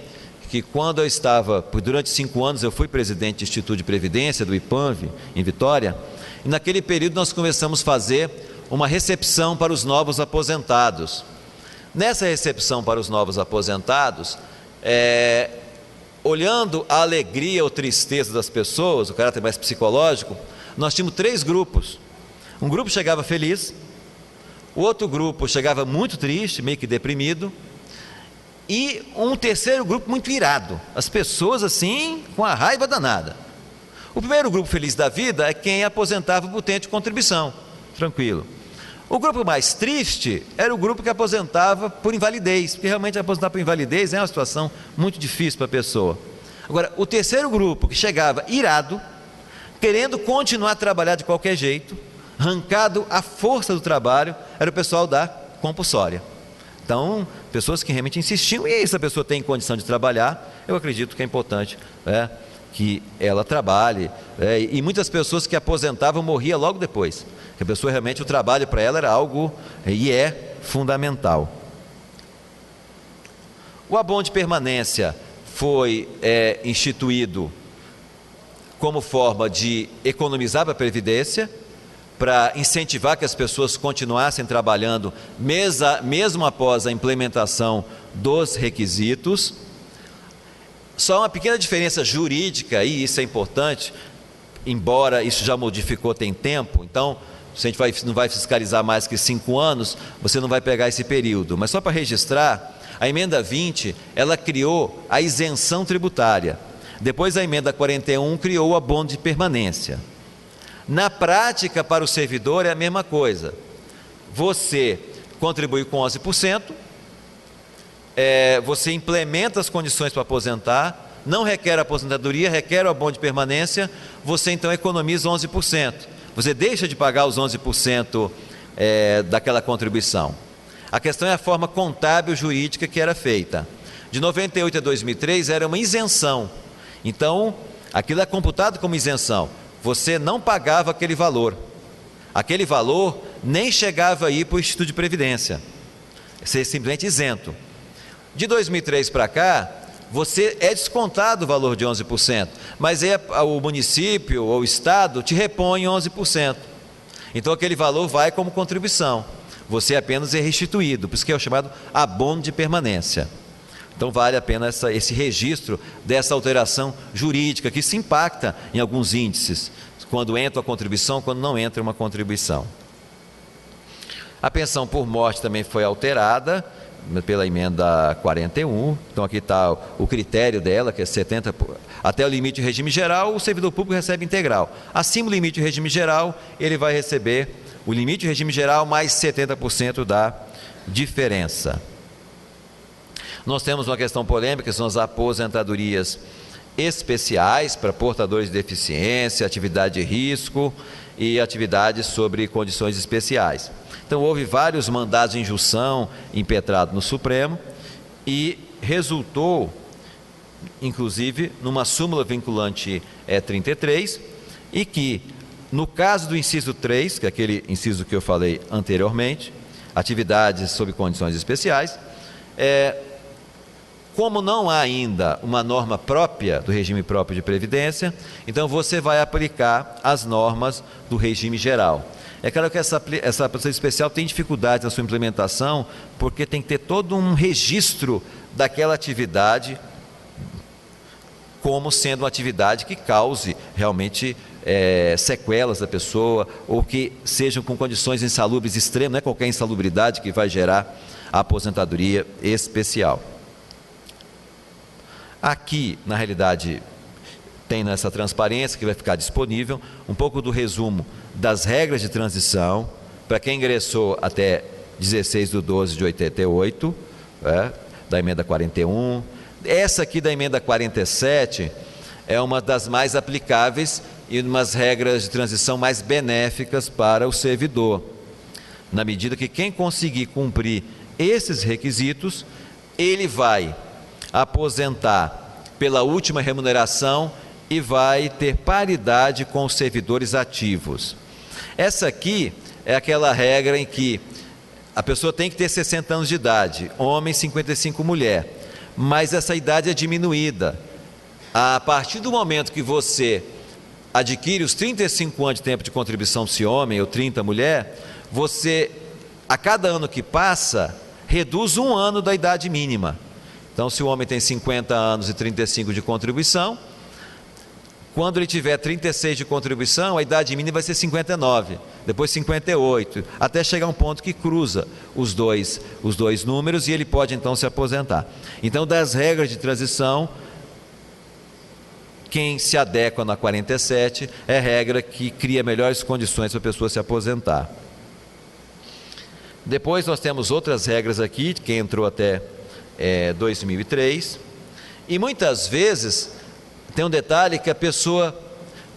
que quando eu estava, durante 5 anos eu fui presidente do Instituto de Previdência, do IPANV, em Vitória, e naquele período nós começamos a fazer uma recepção para os novos aposentados. Nessa recepção para os novos aposentados, olhando a alegria ou tristeza das pessoas, o caráter mais psicológico, nós tínhamos 3 grupos. Um grupo chegava feliz, o outro grupo chegava muito triste, meio que deprimido, e um terceiro grupo muito irado, as pessoas assim com a raiva danada. O primeiro grupo feliz da vida é quem aposentava por tempo de contribuição, tranquilo. O grupo mais triste era o grupo que aposentava por invalidez, porque realmente aposentar por invalidez é uma situação muito difícil para a pessoa. Agora, o terceiro grupo que chegava irado, querendo continuar a trabalhar de qualquer jeito, arrancado à força do trabalho, era o pessoal da compulsória. Então, pessoas que realmente insistiam, e se a pessoa tem condição de trabalhar, eu acredito que é importante que ela trabalhe, e muitas pessoas que aposentavam morriam logo depois, que a pessoa realmente, o trabalho para ela era algo, e é fundamental. O abono de permanência foi instituído como forma de economizar para a Previdência, para incentivar que as pessoas continuassem trabalhando, mesmo após a implementação dos requisitos. Só uma pequena diferença jurídica, e isso é importante, embora isso já modificou tem tempo, então, se a gente não vai fiscalizar mais que 5 anos, você não vai pegar esse período. Mas só para registrar, a emenda 20, ela criou a isenção tributária. Depois a emenda 41 criou o abono de permanência. Na prática, para o servidor é a mesma coisa. Você contribui com 11%, você implementa as condições para aposentar, não requer aposentadoria, requer o abono de permanência, você então economiza 11%. Você deixa de pagar os 11% daquela contribuição. A questão é a forma contábil jurídica que era feita. De 98 a 2003 era uma isenção. Então, aquilo é computado como isenção. Você não pagava aquele valor. Aquele valor nem chegava aí para o Instituto de Previdência. Você é simplesmente isento. De 2003 para cá, você é descontado o valor de 11%, mas o município ou o estado te repõe 11%. Então aquele valor vai como contribuição. Você apenas é restituído, por isso que é o chamado abono de permanência. Então vale a pena esse registro dessa alteração jurídica, que se impacta em alguns índices, quando entra a contribuição, quando não entra uma contribuição. A pensão por morte também foi alterada pela emenda 41, então aqui está o critério dela, que é 70%, até o limite de regime geral, o servidor público recebe integral. Acima do limite de regime geral, ele vai receber o limite de regime geral mais 70% da diferença. Nós temos uma questão polêmica, que são as aposentadorias especiais para portadores de deficiência, atividade de risco e atividades sobre condições especiais. Então houve vários mandados de injunção impetrados no Supremo e resultou, inclusive, numa súmula vinculante 33, e que, no caso do inciso 3, que é aquele inciso que eu falei anteriormente, atividades sob condições especiais, como não há ainda uma norma própria do regime próprio de previdência, então você vai aplicar as normas do regime geral. É claro que essa proteção especial tem dificuldades na sua implementação, porque tem que ter todo um registro daquela atividade como sendo uma atividade que cause realmente sequelas da pessoa, ou que sejam com condições insalubres extremas, não é qualquer insalubridade que vai gerar a aposentadoria especial. Aqui, na realidade, tem nessa transparência que vai ficar disponível um pouco do resumo das regras de transição para quem ingressou até 16/12/88, da emenda 41. Essa aqui da emenda 47 é uma das mais aplicáveis e umas regras de transição mais benéficas para o servidor, na medida que quem conseguir cumprir esses requisitos, ele vai aposentar pela última remuneração e vai ter paridade com os servidores ativos. Essa aqui é aquela regra em que a pessoa tem que ter 60 anos de idade, homem, 55, mulher, mas essa idade é diminuída. A partir do momento que você adquire os 35 anos de tempo de contribuição, se homem, ou 30, mulher, você, a cada ano que passa, reduz 1 ano da idade mínima. Então, se o homem tem 50 anos e 35 de contribuição, quando ele tiver 36 de contribuição, a idade mínima vai ser 59, depois 58, até chegar a um ponto que cruza os dois números e ele pode então se aposentar. Então, das regras de transição, quem se adequa na 47 é regra que cria melhores condições para a pessoa se aposentar. Depois nós temos outras regras aqui, quem entrou até 2003, e muitas vezes tem um detalhe que a pessoa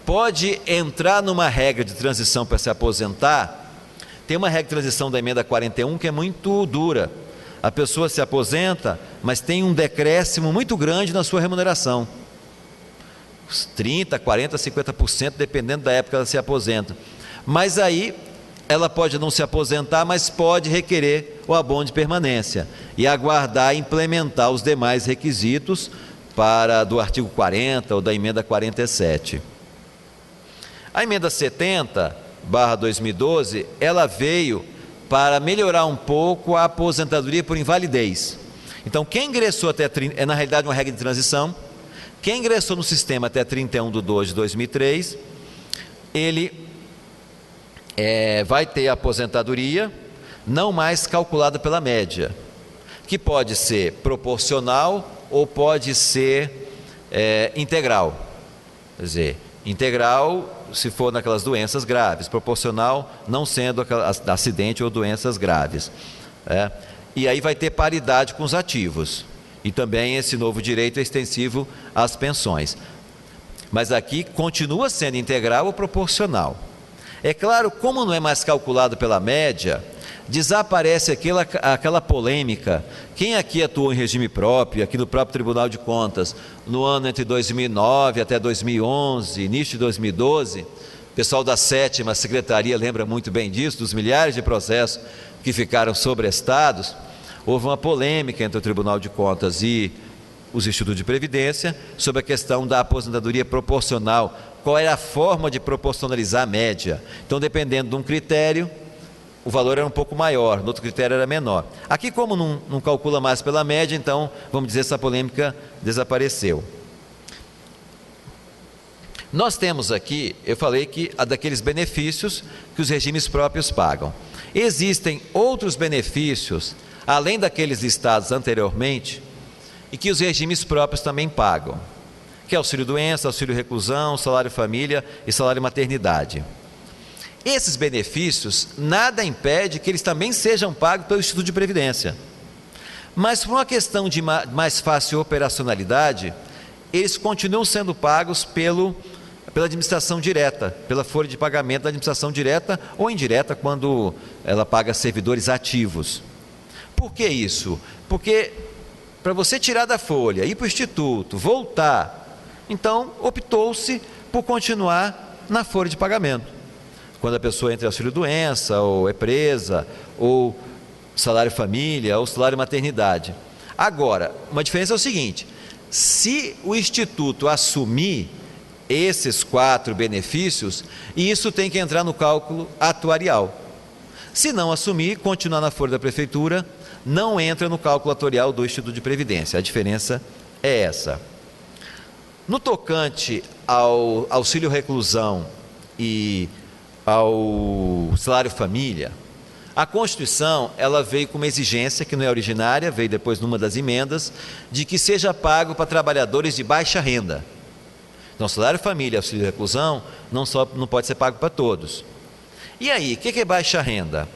pode entrar numa regra de transição para se aposentar. Tem uma regra de transição da emenda 41 que é muito dura. A pessoa se aposenta, mas tem um decréscimo muito grande na sua remuneração. 30%, 40%, 50%, dependendo da época que ela se aposenta. Mas aí ela pode não se aposentar, mas pode requerer o abono de permanência e aguardar implementar os demais requisitos do artigo 40 ou da emenda 47. A emenda 70/2012, ela veio para melhorar um pouco a aposentadoria por invalidez. Então, quem ingressou até, na realidade uma regra de transição, quem ingressou no sistema até 31/12/2003, ele vai ter a aposentadoria não mais calculada pela média, que pode ser proporcional ou pode ser integral. Quer dizer, integral se for naquelas doenças graves, proporcional não sendo acidente ou doenças graves. E aí vai ter paridade com os ativos. E também esse novo direito é extensivo às pensões. Mas aqui continua sendo integral ou proporcional. É claro, como não é mais calculado pela média, desaparece aquela polêmica. Quem aqui atuou em regime próprio, aqui no próprio Tribunal de Contas, no ano entre 2009 até 2011, início de 2012, o pessoal da 7ª Secretaria lembra muito bem disso, dos milhares de processos que ficaram sobrestados. Houve uma polêmica entre o Tribunal de Contas e os institutos de previdência sobre a questão da aposentadoria proporcional. Qual era a forma de proporcionalizar a média? Então, dependendo de um critério, o valor era um pouco maior, no outro critério era menor. Aqui, como não calcula mais pela média, então, vamos dizer, essa polêmica desapareceu. Nós temos aqui, eu falei que daqueles benefícios que os regimes próprios pagam. Existem outros benefícios, além daqueles listados anteriormente, e que os regimes próprios também pagam, que é auxílio-doença, auxílio-reclusão, salário-família e salário-maternidade. Esses benefícios, nada impede que eles também sejam pagos pelo Instituto de Previdência. Mas por uma questão de mais fácil operacionalidade, eles continuam sendo pagos pela administração direta, pela folha de pagamento da administração direta ou indireta, quando ela paga servidores ativos. Por que isso? Porque para você tirar da folha, ir para o Instituto, voltar, então optou-se por continuar na folha de pagamento. Quando a pessoa entra em auxílio-doença, ou é presa, ou salário-família, ou salário-maternidade. Agora, uma diferença é o seguinte: se o Instituto assumir esses 4 benefícios, isso tem que entrar no cálculo atuarial. Se não assumir, continuar na folha da Prefeitura, não entra no cálculo atuarial do Instituto de Previdência. A diferença é essa. No tocante ao auxílio-reclusão e ao salário-família, a Constituição, ela veio com uma exigência que não é originária, veio depois numa das emendas, de que seja pago para trabalhadores de baixa renda. Então, salário-família e auxílio-reclusão não pode ser pago para todos. E aí, o que é baixa renda?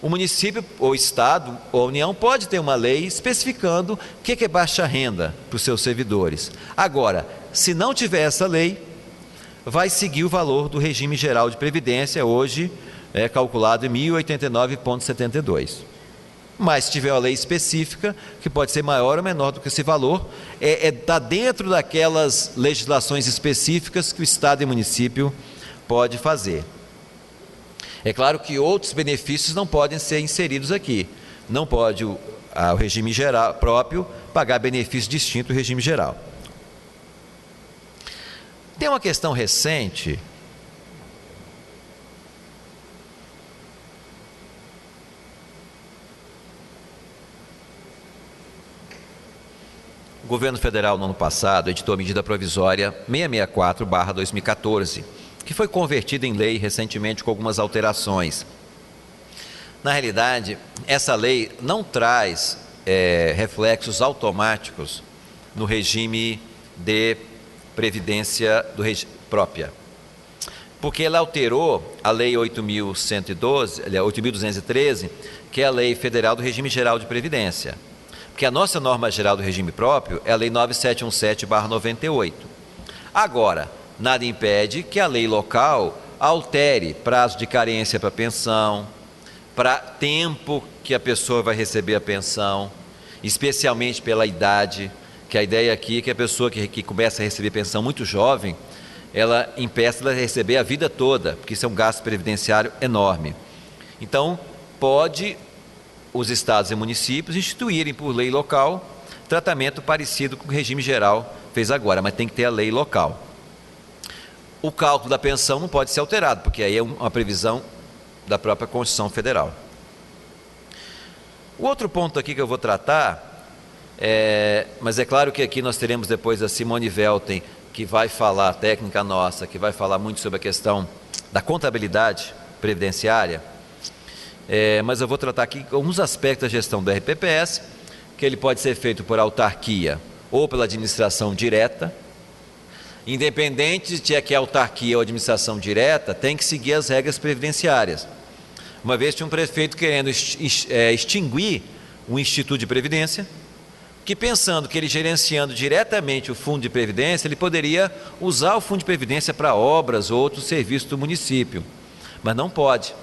O município, ou estado, ou a União pode ter uma lei especificando o que é baixa renda para os seus servidores. Agora, se não tiver essa lei, vai seguir o valor do regime geral de previdência, hoje é calculado em 1.089,72. Mas se tiver uma lei específica, que pode ser maior ou menor do que esse valor, está dentro daquelas legislações específicas que o estado e município pode fazer. É claro que outros benefícios não podem ser inseridos aqui. Não pode o regime geral próprio pagar benefício distinto do regime geral. Tem uma questão recente o governo federal no ano passado editou a medida provisória 664/2014, que foi convertida em lei recentemente com algumas alterações. Na realidade, essa lei não traz reflexos automáticos no regime de previdência própria, porque ela alterou a lei 8.213, que é a lei federal do regime geral de previdência, porque a nossa norma geral do regime próprio é a lei 9717/98. Agora, nada impede que a lei local altere prazo de carência para pensão, para tempo que a pessoa vai receber a pensão, especialmente pela idade, que a ideia aqui é que a pessoa que começa a receber pensão muito jovem, ela impeça ela de receber a vida toda, porque isso é um gasto previdenciário enorme. Então, pode os estados e municípios instituírem por lei local tratamento parecido com o regime geral fez agora, mas tem que ter a lei local. O cálculo da pensão não pode ser alterado, porque aí é uma previsão da própria Constituição Federal. O outro ponto aqui que eu vou tratar, mas é claro que aqui nós teremos depois a Simone Velten, que vai falar, técnica nossa, que vai falar muito sobre a questão da contabilidade previdenciária, mas eu vou tratar aqui alguns aspectos da gestão do RPPS, que ele pode ser feito por autarquia ou pela administração direta, Independente de que a autarquia ou administração direta tem que seguir as regras previdenciárias. Uma vez tinha um prefeito querendo extinguir o Instituto de Previdência, que pensando que ele gerenciando diretamente o Fundo de Previdência, ele poderia usar o Fundo de Previdência para obras ou outros serviços do município. Mas não pode.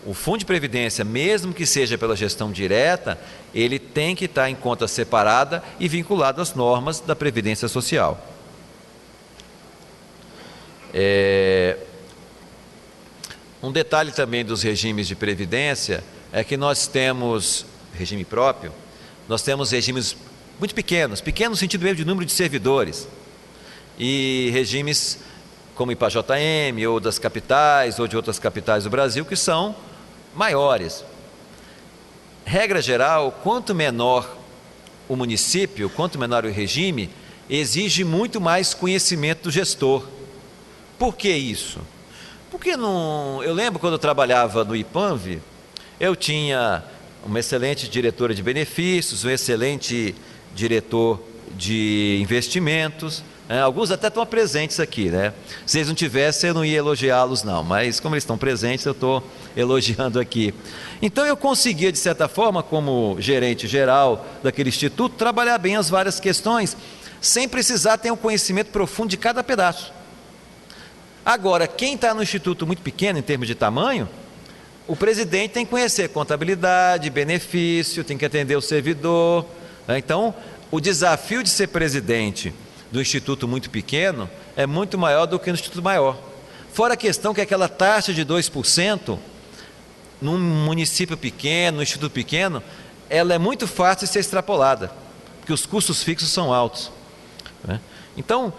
O Fundo de Previdência, mesmo que seja pela gestão direta, ele tem que estar em conta separada e vinculado às normas da Previdência Social. Um detalhe também dos regimes de previdência é que nós temos regime próprio, nós temos regimes muito pequenos no sentido mesmo de número de servidores, e regimes como IPAJM ou das capitais ou de outras capitais do Brasil que são maiores. Regra geral, quanto menor o município, quanto menor o regime, exige muito mais conhecimento do gestor. Por que isso? Porque eu lembro quando eu trabalhava no IPANV, eu tinha uma excelente diretora de benefícios, um excelente diretor de investimentos, alguns até estão presentes aqui, né? Se eles não tivessem, eu não ia elogiá-los não, mas como eles estão presentes, eu estou elogiando aqui. Então eu conseguia, de certa forma, como gerente geral daquele instituto, trabalhar bem as várias questões, sem precisar ter um conhecimento profundo de cada pedaço. Agora, quem está no instituto muito pequeno, em termos de tamanho, o presidente tem que conhecer contabilidade, benefício, tem que atender o servidor. Então, o desafio de ser presidente do instituto muito pequeno é muito maior do que no instituto maior. Fora a questão que aquela taxa de 2%, num município pequeno, num instituto pequeno, ela é muito fácil de ser extrapolada, porque os custos fixos são altos. Então,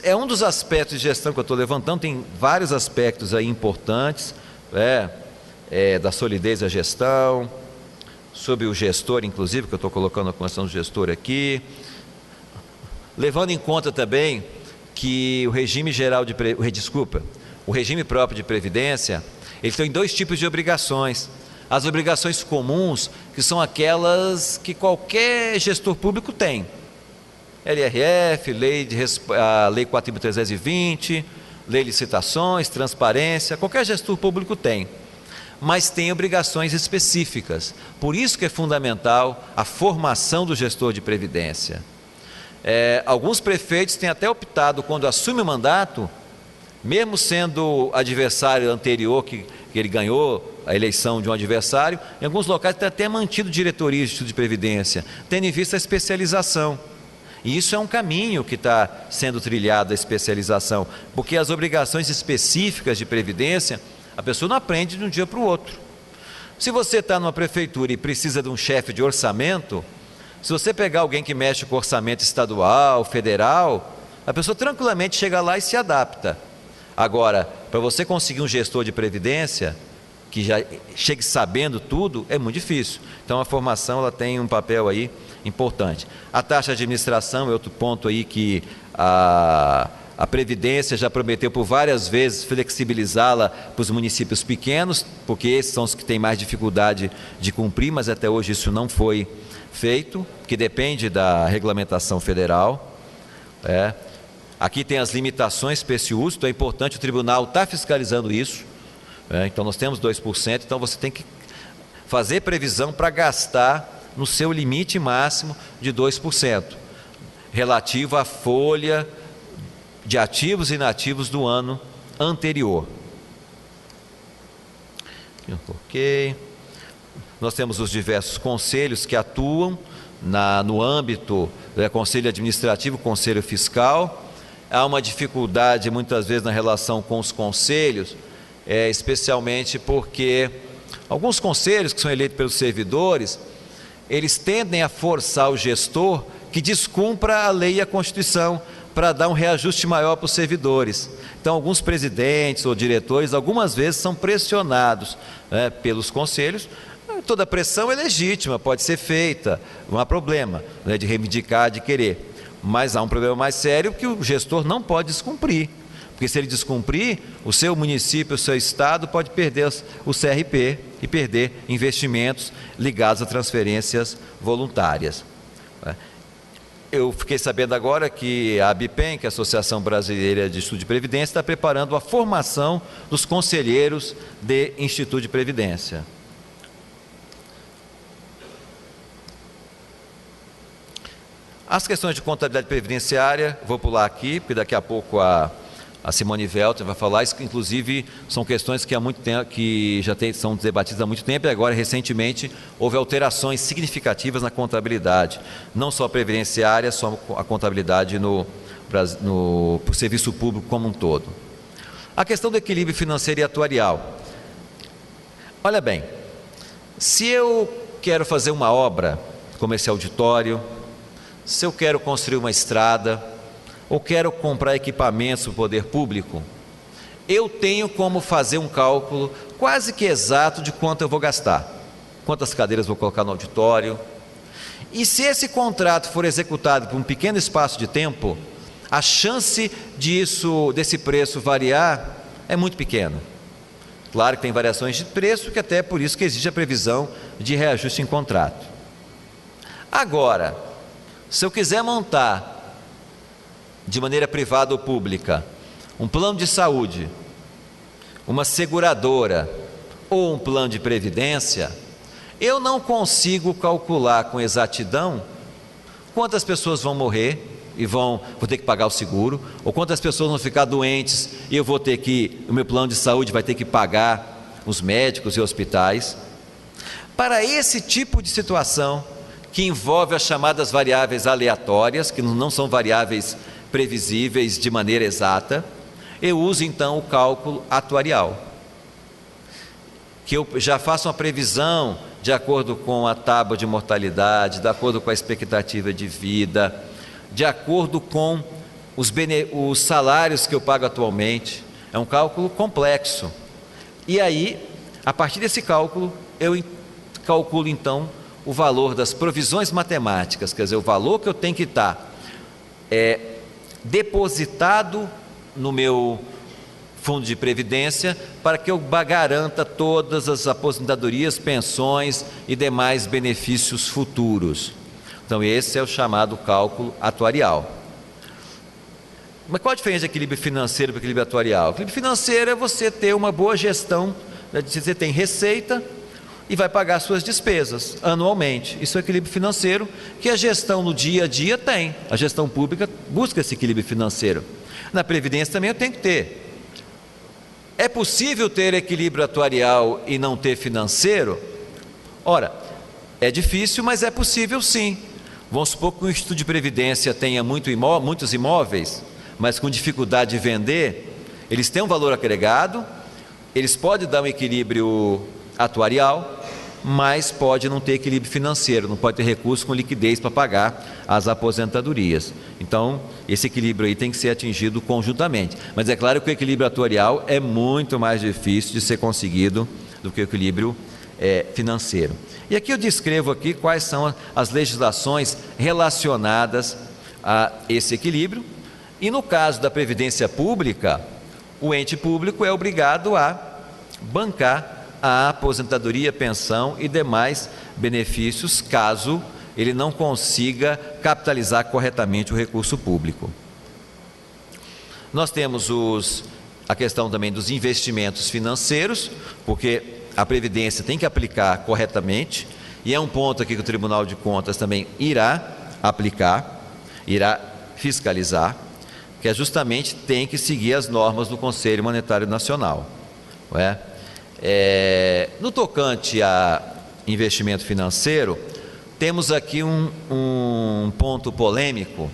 é um dos aspectos de gestão que eu estou levantando, tem vários aspectos aí importantes, da solidez da gestão, sobre o gestor, inclusive, que eu estou colocando a questão do gestor aqui, levando em conta também que o regime próprio de previdência, ele tem dois tipos de obrigações. As obrigações comuns, que são aquelas que qualquer gestor público tem. LRF, a Lei 4.320, Lei de Licitações, Transparência, qualquer gestor público tem. Mas tem obrigações específicas. Por isso que é fundamental a formação do gestor de previdência. Alguns prefeitos têm até optado, quando assume o mandato, mesmo sendo adversário anterior, que ele ganhou a eleição de um adversário, em alguns locais tem até mantido diretoria de Instituto de Previdência, tendo em vista a especialização. E isso é um caminho que está sendo trilhado, a especialização, porque as obrigações específicas de previdência, a pessoa não aprende de um dia para o outro. Se você está numa prefeitura e precisa de um chefe de orçamento, se você pegar alguém que mexe com orçamento estadual, federal, a pessoa tranquilamente chega lá e se adapta. Agora, para você conseguir um gestor de previdência que já chegue sabendo tudo, é muito difícil. Então a formação ela tem um papel aí importante. A taxa de administração é outro ponto aí que a Previdência já prometeu por várias vezes flexibilizá-la para os municípios pequenos, porque esses são os que têm mais dificuldade de cumprir, mas até hoje isso não foi feito, que depende da regulamentação federal. Aqui tem as limitações para esse uso, então é importante, o tribunal está fiscalizando isso. Então nós temos 2%, então você tem que fazer previsão para gastar no seu limite máximo de 2%, relativo à folha de ativos e inativos do ano anterior. Ok. Nós temos os diversos conselhos que atuam no âmbito do Conselho Administrativo, Conselho Fiscal. Há uma dificuldade muitas vezes na relação com os conselhos, especialmente porque alguns conselhos que são eleitos pelos servidores, eles tendem a forçar o gestor que descumpra a lei e a Constituição para dar um reajuste maior para os servidores. Então, alguns presidentes ou diretores, algumas vezes, são pressionados pelos conselhos. Toda pressão é legítima, pode ser feita, não há problema de reivindicar, de querer. Mas há um problema mais sério que o gestor não pode descumprir. Porque se ele descumprir, o seu município, o seu estado pode perder o CRP e perder investimentos ligados a transferências voluntárias. eu fiquei sabendo agora que a ABPEM, que é a Associação Brasileira de Estudo de Previdência, está preparando a formação dos conselheiros de Instituto de Previdência. As questões de contabilidade previdenciária, vou pular aqui, porque daqui a pouco a Simone Velter vai falar. Isso, inclusive, são questões que há muito tempo, que já são debatidas há muito tempo, e agora, recentemente, houve alterações significativas na contabilidade, não só previdenciária, só a contabilidade pro serviço público como um todo. A questão do equilíbrio financeiro e atuarial. Olha bem, se eu quero fazer uma obra, como esse auditório, se eu quero construir uma estrada, ou quero comprar equipamentos para o poder público, eu tenho como fazer um cálculo quase que exato de quanto eu vou gastar, quantas cadeiras vou colocar no auditório. E se esse contrato for executado por um pequeno espaço de tempo, a chance desse preço variar é muito pequena. Claro que tem variações de preço, que até é por isso que existe a previsão de reajuste em contrato. Agora, se eu quiser montar de maneira privada ou pública um plano de saúde, uma seguradora ou um plano de previdência, eu não consigo calcular com exatidão quantas pessoas vão morrer e vou ter que pagar o seguro, ou quantas pessoas vão ficar doentes e o meu plano de saúde vai ter que pagar os médicos e hospitais. Para esse tipo de situação, que envolve as chamadas variáveis aleatórias, que não são variáveis previsíveis de maneira exata, eu uso então o cálculo atuarial, que eu já faço uma previsão de acordo com a tábua de mortalidade, de acordo com a expectativa de vida, de acordo com os salários que eu pago atualmente. É um cálculo complexo. E aí, a partir desse cálculo, eu calculo então o valor das provisões matemáticas, quer dizer, o valor que eu tenho que estar depositado no meu fundo de previdência para que eu garanta todas as aposentadorias, pensões e demais benefícios futuros. Então esse é o chamado cálculo atuarial. Mas qual a diferença de equilíbrio financeiro para equilíbrio atuarial? O equilíbrio financeiro é você ter uma boa gestão, você tem receita e vai pagar suas despesas anualmente. Isso é equilíbrio financeiro que a gestão no dia a dia tem. A gestão pública busca esse equilíbrio financeiro. Na Previdência também eu tenho que ter. É possível ter equilíbrio atuarial e não ter financeiro? Ora, é difícil, mas é possível sim. Vamos supor que um Instituto de Previdência tenha muitos imóveis, mas com dificuldade de vender, eles têm um valor agregado, eles podem dar um equilíbrio atuarial, mas pode não ter equilíbrio financeiro, não pode ter recurso com liquidez para pagar as aposentadorias. Então, esse equilíbrio aí tem que ser atingido conjuntamente. Mas é claro que o equilíbrio atuarial é muito mais difícil de ser conseguido do que o equilíbrio financeiro. E aqui eu descrevo aqui quais são as legislações relacionadas a esse equilíbrio. E no caso da Previdência Pública, o ente público é obrigado a bancar a aposentadoria, pensão e demais benefícios, caso ele não consiga capitalizar corretamente o recurso público. Nós temos a questão também dos investimentos financeiros, porque a Previdência tem que aplicar corretamente, e é um ponto aqui que o Tribunal de Contas também irá aplicar, irá fiscalizar, que é justamente tem que seguir as normas do Conselho Monetário Nacional, não é? No tocante a investimento financeiro, temos aqui um ponto polêmico,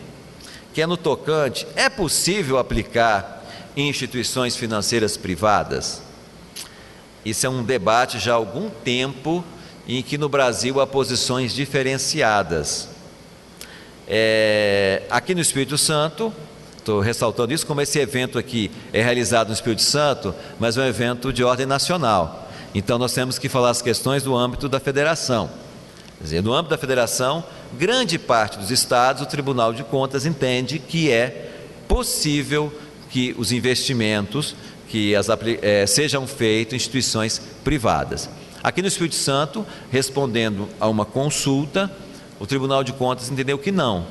que é no tocante: é possível aplicar em instituições financeiras privadas? Isso é um debate já há algum tempo, em que no Brasil há posições diferenciadas. Aqui no Espírito Santo, estou ressaltando isso, como esse evento aqui é realizado no Espírito Santo, mas é um evento de ordem nacional. Então nós temos que falar as questões do âmbito da federação. Quer dizer, no âmbito da federação, grande parte dos estados, o Tribunal de Contas entende que é possível que os investimentos sejam feitos em instituições privadas. Aqui no Espírito Santo, respondendo a uma consulta, o Tribunal de Contas entendeu que não,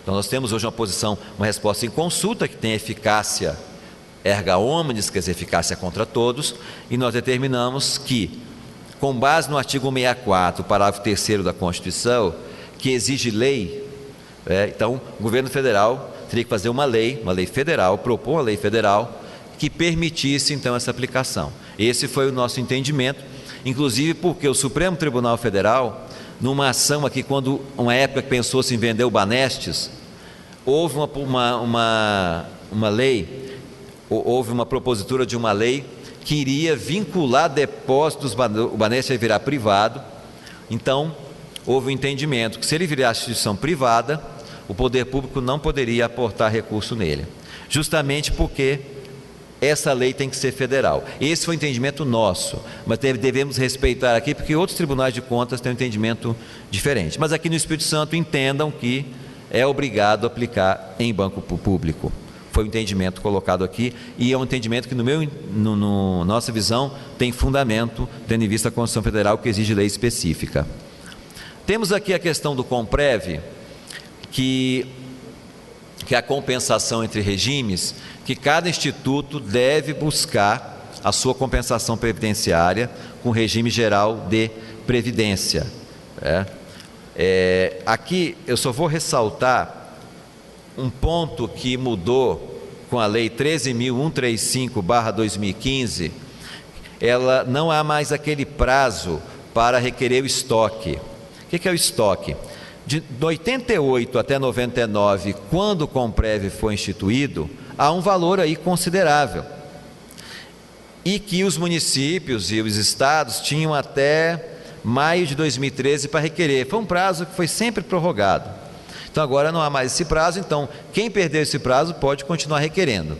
Então nós temos hoje uma resposta em consulta que tem eficácia erga omnes, quer dizer, eficácia contra todos, e nós determinamos que, com base no artigo 64, parágrafo 3º da Constituição, que exige lei, então o governo federal teria que fazer uma lei federal, propor uma lei federal que permitisse então essa aplicação. Esse foi o nosso entendimento, inclusive porque o Supremo Tribunal Federal, numa ação aqui, quando uma época que pensou-se em vender o Banestes, houve uma lei, houve uma propositura de uma lei que iria vincular depósitos, o Banestes ia virar privado. Então houve um entendimento que, se ele virar instituição privada, o poder público não poderia aportar recurso nele, justamente porque essa lei tem que ser federal. Esse foi o entendimento nosso, mas devemos respeitar aqui, porque outros tribunais de contas têm um entendimento diferente. Mas aqui no Espírito Santo entendam que é obrigado a aplicar em banco público. Foi o entendimento colocado aqui, e é um entendimento que, nossa visão, tem fundamento, tendo em vista a Constituição Federal, que exige lei específica. Temos aqui a questão do Comprev, que é a compensação entre regimes, que cada instituto deve buscar a sua compensação previdenciária com o regime geral de previdência. Aqui eu só vou ressaltar um ponto que mudou com a Lei 13.135/2015. Ela não há mais aquele prazo para requerer o estoque. O que é o estoque? De 88 até 99, quando o Comprev foi instituído, há um valor aí considerável, e que os municípios e os estados tinham até maio de 2013 para requerer. Foi um prazo que foi sempre prorrogado. Então agora não há mais esse prazo, então quem perdeu esse prazo pode continuar requerendo.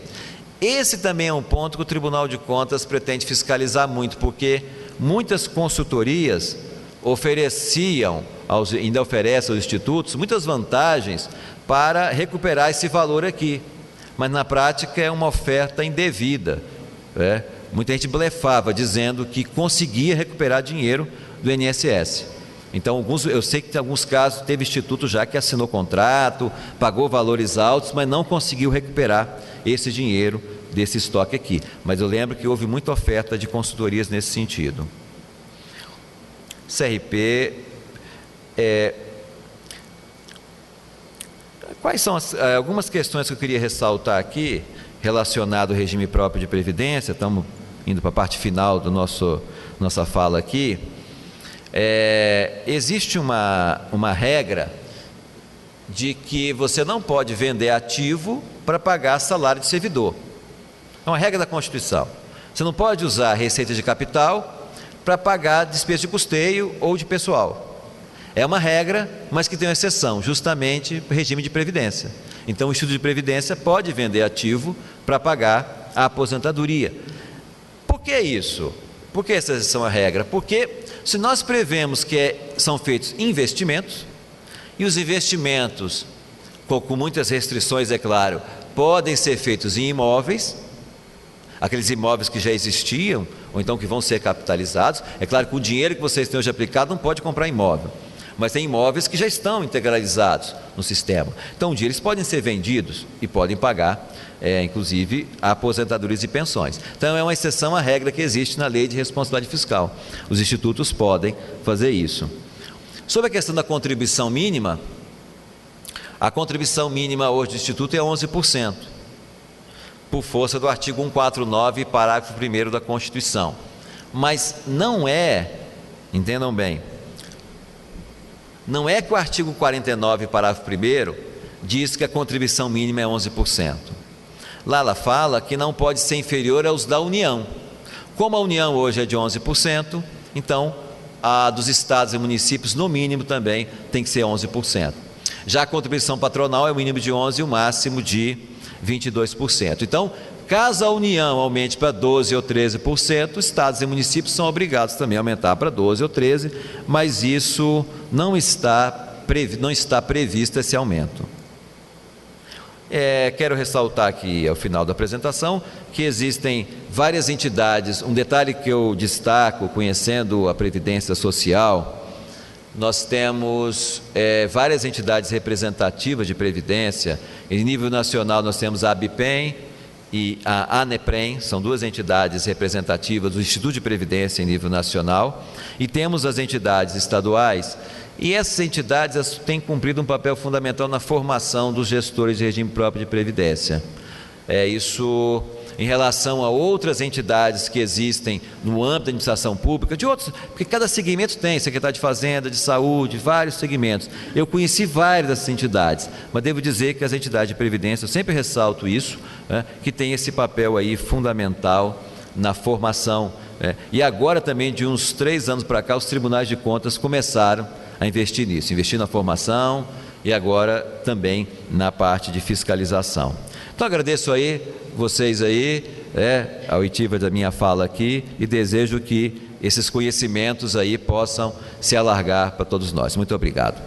Esse também é um ponto que o Tribunal de Contas pretende fiscalizar muito, porque muitas consultorias ofereciam, ainda oferecem aos institutos, muitas vantagens para recuperar esse valor aqui, mas na prática é uma oferta indevida. Muita gente blefava, dizendo que conseguia recuperar dinheiro do INSS. Então, eu sei que em alguns casos teve instituto já que assinou contrato, pagou valores altos, mas não conseguiu recuperar esse dinheiro desse estoque aqui. Mas eu lembro que houve muita oferta de consultorias nesse sentido. CRP, quais são algumas questões que eu queria ressaltar aqui, relacionado ao regime próprio de previdência? Estamos indo para a parte final do nossa fala aqui. Existe uma regra de que você não pode vender ativo para pagar salário de servidor. É uma regra da Constituição. Você não pode usar receita de capital para pagar despesa de custeio ou de pessoal. É uma regra, mas que tem uma exceção, justamente o regime de previdência. Então o Instituto de Previdência pode vender ativo para pagar a aposentadoria. Por que isso? Por que essa exceção à regra? Porque se nós prevemos que são feitos investimentos, e os investimentos, com muitas restrições, é claro, podem ser feitos em imóveis, aqueles imóveis que já existiam, ou então que vão ser capitalizados. É claro que o dinheiro que vocês têm hoje aplicado não pode comprar imóvel, mas tem imóveis que já estão integralizados no sistema. Então um dia eles podem ser vendidos e podem pagar, inclusive, aposentadorias e pensões. Então é uma exceção à regra que existe na Lei de Responsabilidade Fiscal. Os institutos podem fazer isso. Sobre a questão da contribuição mínima, a contribuição mínima hoje do Instituto é 11%, por força do artigo 149, parágrafo 1º da Constituição. Mas não é, entendam bem, não é que o artigo 49, parágrafo 1º, diz que a contribuição mínima é 11%. Lá ela fala que não pode ser inferior aos da União. Como a União hoje é de 11%, então a dos estados e municípios, no mínimo, também tem que ser 11%. Já a contribuição patronal é o mínimo de 11% e o máximo de 22%. Então, caso a União aumente para 12% ou 13%, estados e municípios são obrigados também a aumentar para 12% ou 13%, mas isso não está previsto esse aumento. Quero ressaltar aqui, ao final da apresentação, que existem várias entidades. Um detalhe que eu destaco, conhecendo a Previdência Social, nós temos várias entidades representativas de previdência. Em nível nacional, nós temos a ABPEM e a ANEPREM, são duas entidades representativas do Instituto de Previdência em nível nacional, e temos as entidades estaduais, e essas entidades têm cumprido um papel fundamental na formação dos gestores de regime próprio de previdência. Isso em relação a outras entidades que existem no âmbito da administração pública, de outros, porque cada segmento tem, secretário de Fazenda, de Saúde, vários segmentos. Eu conheci várias dessas entidades, mas devo dizer que as entidades de previdência, eu sempre ressalto isso, que tem esse papel aí fundamental na formação. E agora também, de uns 3 anos para cá, os tribunais de contas começaram a investir nisso, investir na formação e agora também na parte de fiscalização. Então agradeço aí vocês aí, a oitiva da minha fala aqui, e desejo que esses conhecimentos aí possam se alargar para todos nós. Muito obrigado.